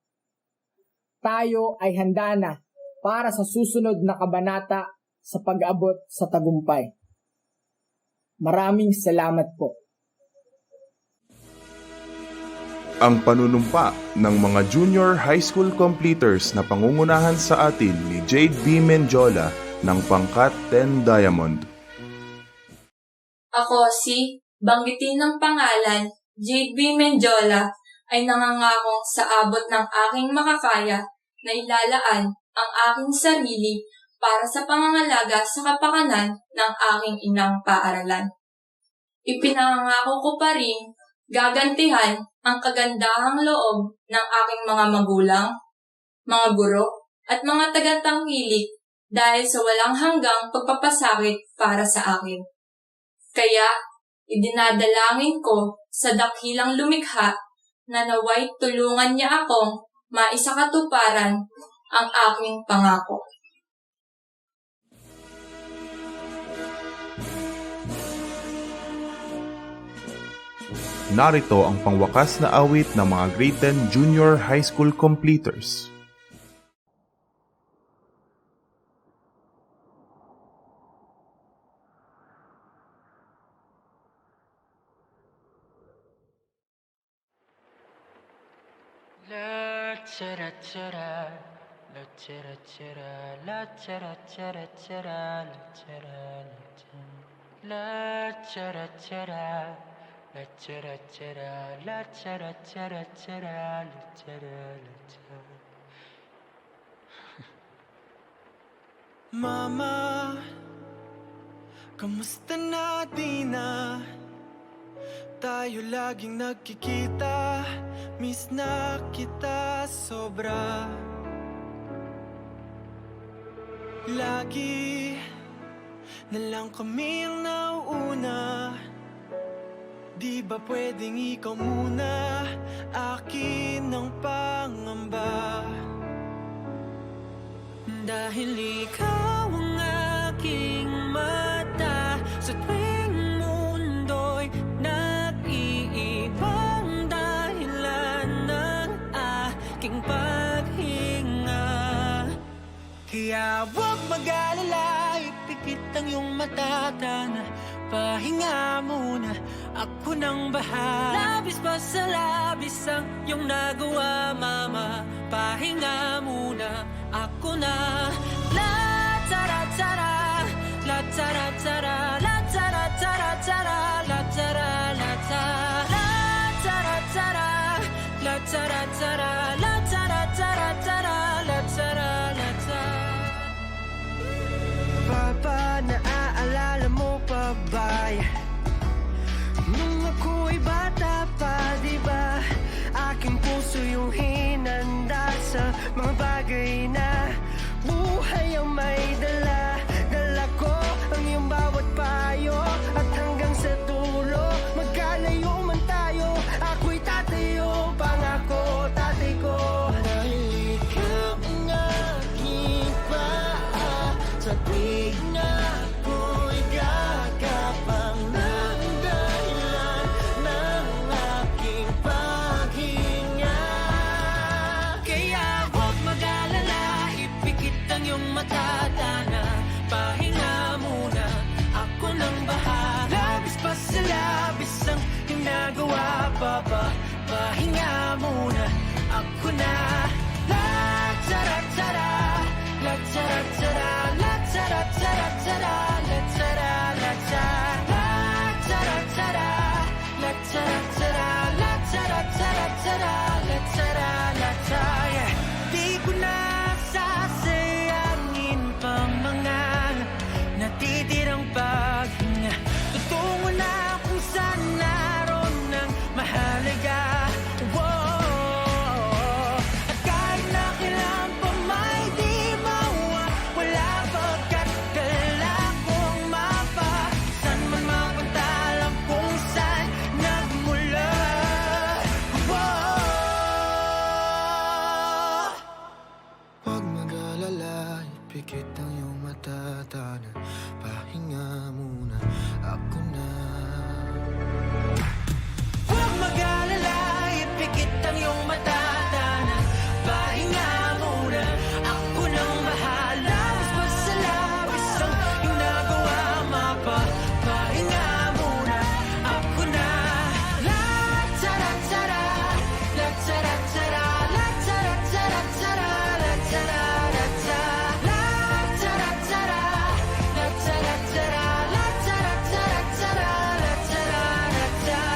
Tayo ay handa na para sa susunod na kabanata sa pag-abot sa tagumpay. Maraming salamat po. Ang panunumpa ng mga junior high school completers na pangungunahan sa atin ni Jade B. Menjola ng pangkat 10 Diamond. Ako si banggitin ng pangalan Jade B. Menjola ay nangangakong sa abot ng aking makakaya na ilalaan ang aking sarili para sa pangangalaga sa kapakanan ng aking inang paaralan. Ipinangako ko pa rin gagantihan ang kagandahang loob ng aking mga magulang, mga guro, at mga tagatangkilik dahil sa walang hanggang pagpapasakit para sa akin. Kaya, idinadalangin ko sa dakilang lumikha na naway tulungan niya akong maisakatuparan ang aking pangako. narito ang pangwakas na awit ng mga grade 10 junior high school completers. La chara chara, la chara chara, la chara chara chara, la chara chara, la chara chara, la chara chara chara, la chara. Mama, kamusta na di na? Tayo laging nagkikita, miss na kita sobra. Lagi na lang kami ang nauuna. Di ba pwedeng ikaw muna, akin ang pangamba? Dahil ikaw ang aking mata sa tuwing mundo'y nag-iibang dahilan ng aking paghinga. Kaya huwag mag-alala, ipikit ang iyong mata, na pahinga muna, ako nang bahala. Labis pa sa labis ang iyong nagawa, mama, pahinga muna, ako na. La tara tara, la tara tara, la tara tara tara, la tara la tara, la tara tara, la tara tara, la tara tara tara, la tara la tara. Papa, naaalala mo pa ba nung ako'y bata pa, di ba? Aking puso yung hinanda sa mga bagay na buhay ang may dala. Dala ko ang iyong bawat payo, at hanggang sa dulo, magkalayo man tayo, ako'y tatayo, pangako tatay ko. Dahil ikaw ang aking paa, sa tuwing na ako'y gagapang ng dahilan ng aking paghinga. Kaya huwag mag-alala, ipikit ang iyong mata, na pahinga muna, ako nang bahala. Labis pa sa labis ang ginagawa, papa, pahinga muna, ako na. La tara tara, la tara tara, la tara tara tara, la tara la tara, la tara tara, la tara tara, la tara tara tara, la tara la tara. Di ko na sasayangin pa mga natitirang paghinga. Tutungo na kung saan naroon ng mahalaga. Whoa. At kahit na kailan pa may di mawawala, pagkat dala kong mapa, saan man mapuntalang kung saan nagmula. Whoa. Huwag mag-alala, ipikit ang iyong mata, na pahinga muna, ako na. Huwag mag-alala, ipikit ang iyong mata, na pahinga muna, ako nang bahala. Labis pa sa labis ang ginagawa, mapa, pahinga muna, ako na. La tara tara, la tara tara, la tara tara tara, la tara la tara, la tara tara, la tara tara, la tara tara tara, la tara la tara.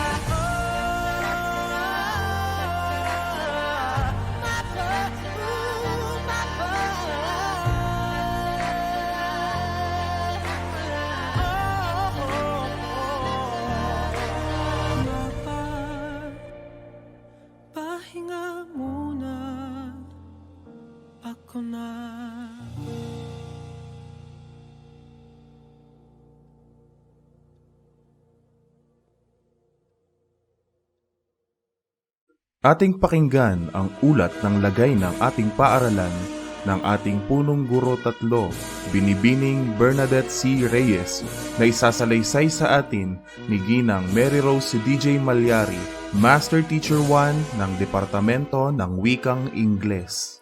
Mapa, pahinga muna, ako na. Ating pakinggan ang ulat ng lagay ng ating paaralan ng ating punong guro 3, Binibining Bernadette C. Reyes, na isasalaysay sa atin ni Ginang Mary Rose DJ Malyari, Master Teacher 1 ng Departamento ng Wikang Ingles.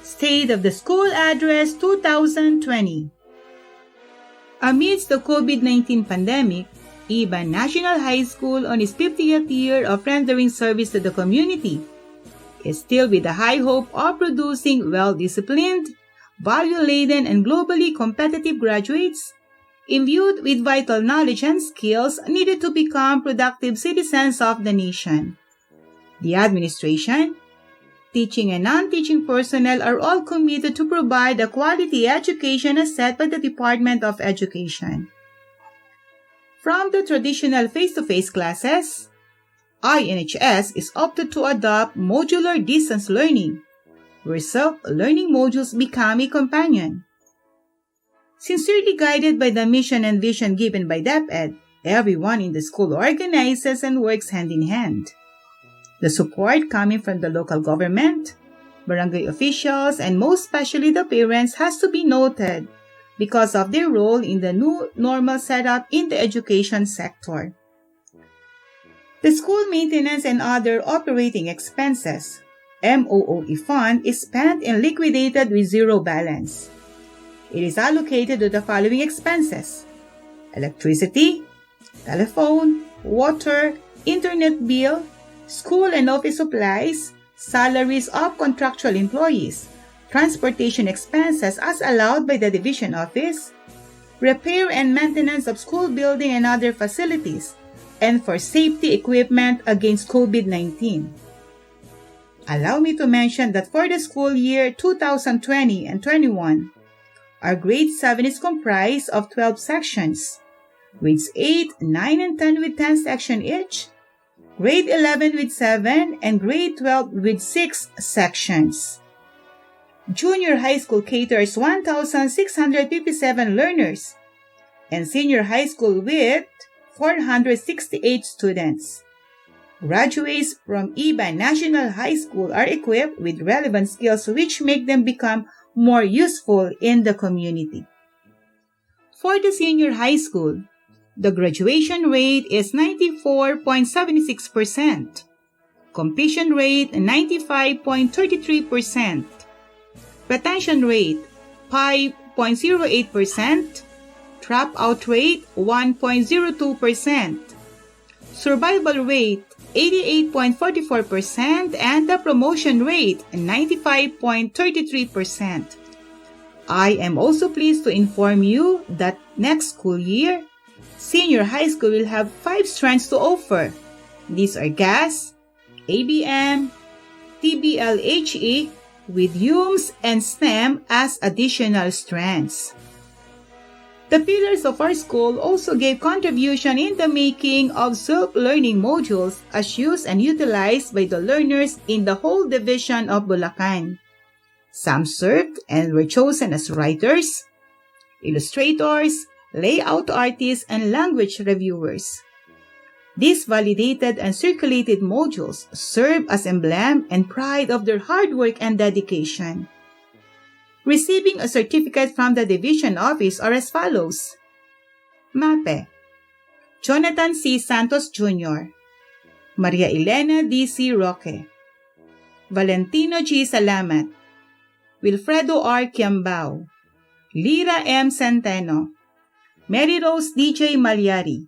State of the School Address 2020. Amidst the COVID-19 pandemic, Iba National High School, on its 50th year of rendering service to the community, is still with the high hope of producing well-disciplined, value-laden, and globally competitive graduates imbued with vital knowledge and skills needed to become productive citizens of the nation. The administration, teaching and non-teaching personnel are all committed to provide a quality education as set by the Department of Education. From the traditional face-to-face classes, INHS is opted to adopt modular distance learning, where self-learning modules become a companion. Sincerely guided by the mission and vision given by DepEd, everyone in the school organizes and works hand in hand. The support coming from the local government, barangay officials, and most especially the parents has to be noted because of their role in the new normal setup in the education sector. The school maintenance and other operating expenses, MOOE fund, is spent and liquidated with zero balance. It is allocated to the following expenses: electricity, telephone, water, internet bill, school and office supplies, salaries of contractual employees, transportation expenses as allowed by the division office, repair and maintenance of school building and other facilities, and for safety equipment against COVID-19. Allow me to mention that for the school year 2020 and 21, our grade 7 is comprised of 12 sections, grades 8, 9, and 10 with 10 sections each, grade 11 with 7, and grade 12 with 6 sections. Junior high school caters 1,657 learners, and senior high school with 468 students. Graduates from Iba National High School are equipped with relevant skills which make them become more useful in the community. For the senior high school, the graduation rate is 94.76%, completion rate 95.33%, retention rate 5.08%, dropout rate 1.02%, survival rate 88.44%, and the promotion rate 95.33%. I am also pleased to inform you that next school year, senior high school will have 5 strands to offer. These are GAS, ABM, TBLHE, with UMS and STEM as additional strands. The pillars of our school also gave contribution in the making of self-learning modules as used and utilized by the learners in the whole division of Bulacan. Some served and were chosen as writers, illustrators, layout artists, and language reviewers. These validated and circulated modules serve as emblem and pride of their hard work and dedication. Receiving a certificate from the division office are as follows: MAPE, Jonathan C. Santos Jr., Maria Elena D. C. Roque, Valentino G. Salamat, Wilfredo R. Kiambao, Lira M. Centeno, Mary Rose DJ Malyari,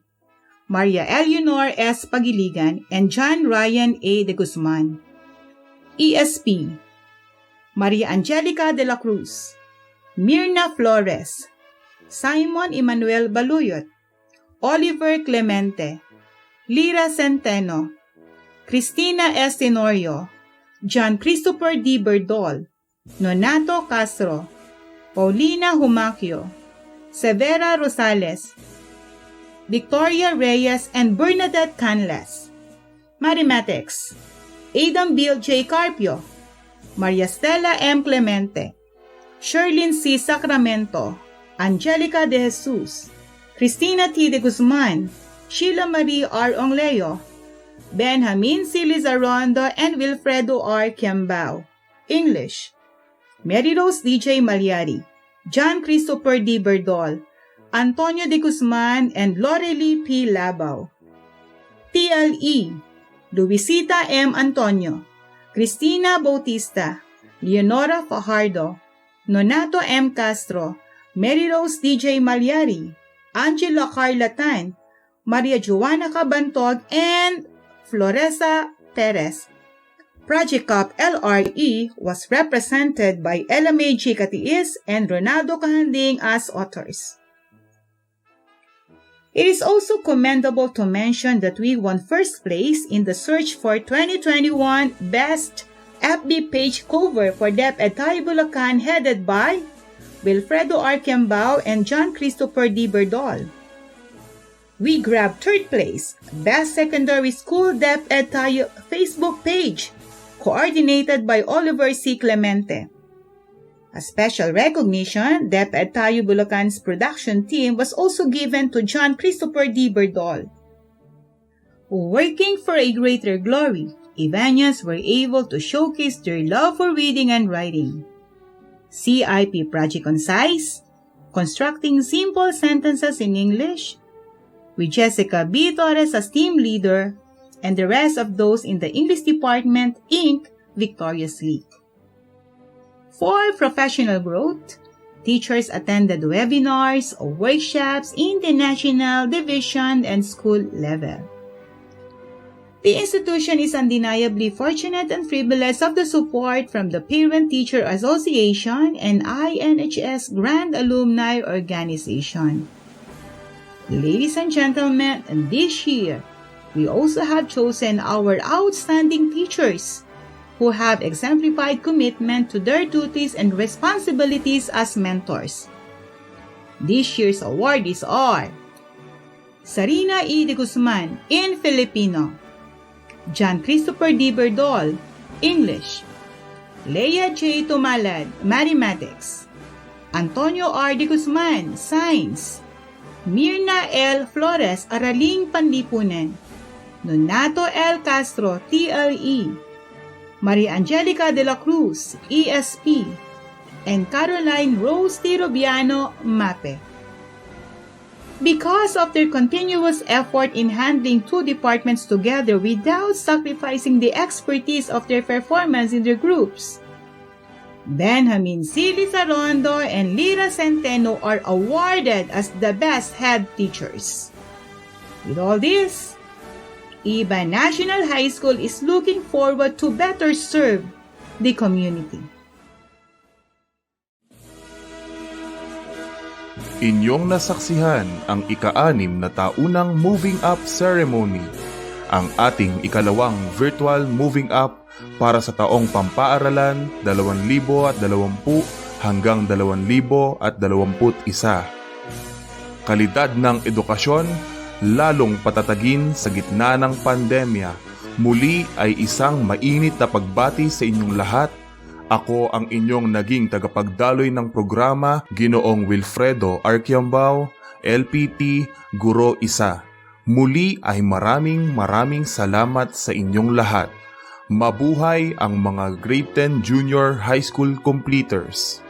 Maria Eleanor S. Pagiligan, and John Ryan A. de Guzman. ESP, Maria Angelica de la Cruz, Mirna Flores, Simon Emmanuel Baluyot, Oliver Clemente, Lira Centeno, Cristina S. Tenorio, John Christopher D. Berdol, Nonato Castro, Paulina Humacchio, Severa Rosales, Victoria Reyes, and Bernadette Canlas. Mathematics, Adam Bill J. Carpio, Maria Stella M. Clemente, Sherlyn C. Sacramento, Angelica de Jesus, Cristina T. de Guzman, Sheila Marie R. Ongleo, Benjamin C. Lizarondo, and Wilfredo R. Kiambao. English. Mary Rose DJ Malyari, John Christopher D. Berdol, Antonio de Guzman, and Lorely P. Labaw. TLE, Luisita M. Antonio, Cristina Bautista, Leonora Fajardo, Nonato M. Castro, Mary Rose DJ Malyari, Angela Carla Tan, Maria Joana Cabantog, and Floresa Perez. Project Cup LRE was represented by Elamay G. Catiis and Ronaldo Cahanding as authors. It is also commendable to mention that we won first place in the search for 2021 Best FB Page Cover for DepEd Tayo Bulacan, headed by Wilfredo R. Kiambao and John Christopher D. Berdol. We grabbed third place, Best Secondary School DepEd Tayo Facebook page, coordinated by Oliver C. Clemente. A special recognition, DepEd Tayo Bulacan's production team was also given to John Christopher D. Berdol. Working for a greater glory, Ivanians were able to showcase their love for reading and writing. CIP Project Concise, constructing simple sentences in English, with Jessica B. Torres as team leader, and the rest of those in the English department inked victoriously. For professional growth, teachers attended webinars or workshops in the national, division, and school level. The institution is undeniably fortunate and privileged of the support from the Parent-Teacher Association and INHS Grand Alumni Organization. Ladies and gentlemen, this year, we also have chosen our outstanding teachers who have exemplified commitment to their duties and responsibilities as mentors. This year's awardees are Sarina E. de Guzman in Filipino, John Christopher D. Berdol, English, Leia J. Tumalad, Mathematics, Antonio R. de Guzman, Science, Mirna L. Flores, Araling Panlipunan, Nonato L. Castro, TLE, Maria Angelica de la Cruz, ESP, and Caroline Rose T. Robiano, MAPE. Because of their continuous effort in handling two departments together without sacrificing the expertise of their performance in their groups, Benjamin C. Lizarondo and Lira Centeno are awarded as the best head teachers. With all this, Iba National High School is looking forward to better serve the community. Inyong nasaksihan ang ika-6 na taunang Moving Up Ceremony, ang ating ikalawang virtual Moving Up para sa taong pampaaralan 2020 hanggang 2021. Kalidad ng edukasyon, lalong patatagin sa gitna ng pandemya. Muli ay isang mainit na pagbati sa inyong lahat. Ako ang inyong naging tagapagdaloy ng programa, Ginoong Wilfredo R. Kiambao, LPT, Guro 1. Muli ay maraming salamat sa inyong lahat. Mabuhay ang mga Grade 10 Junior High School completers.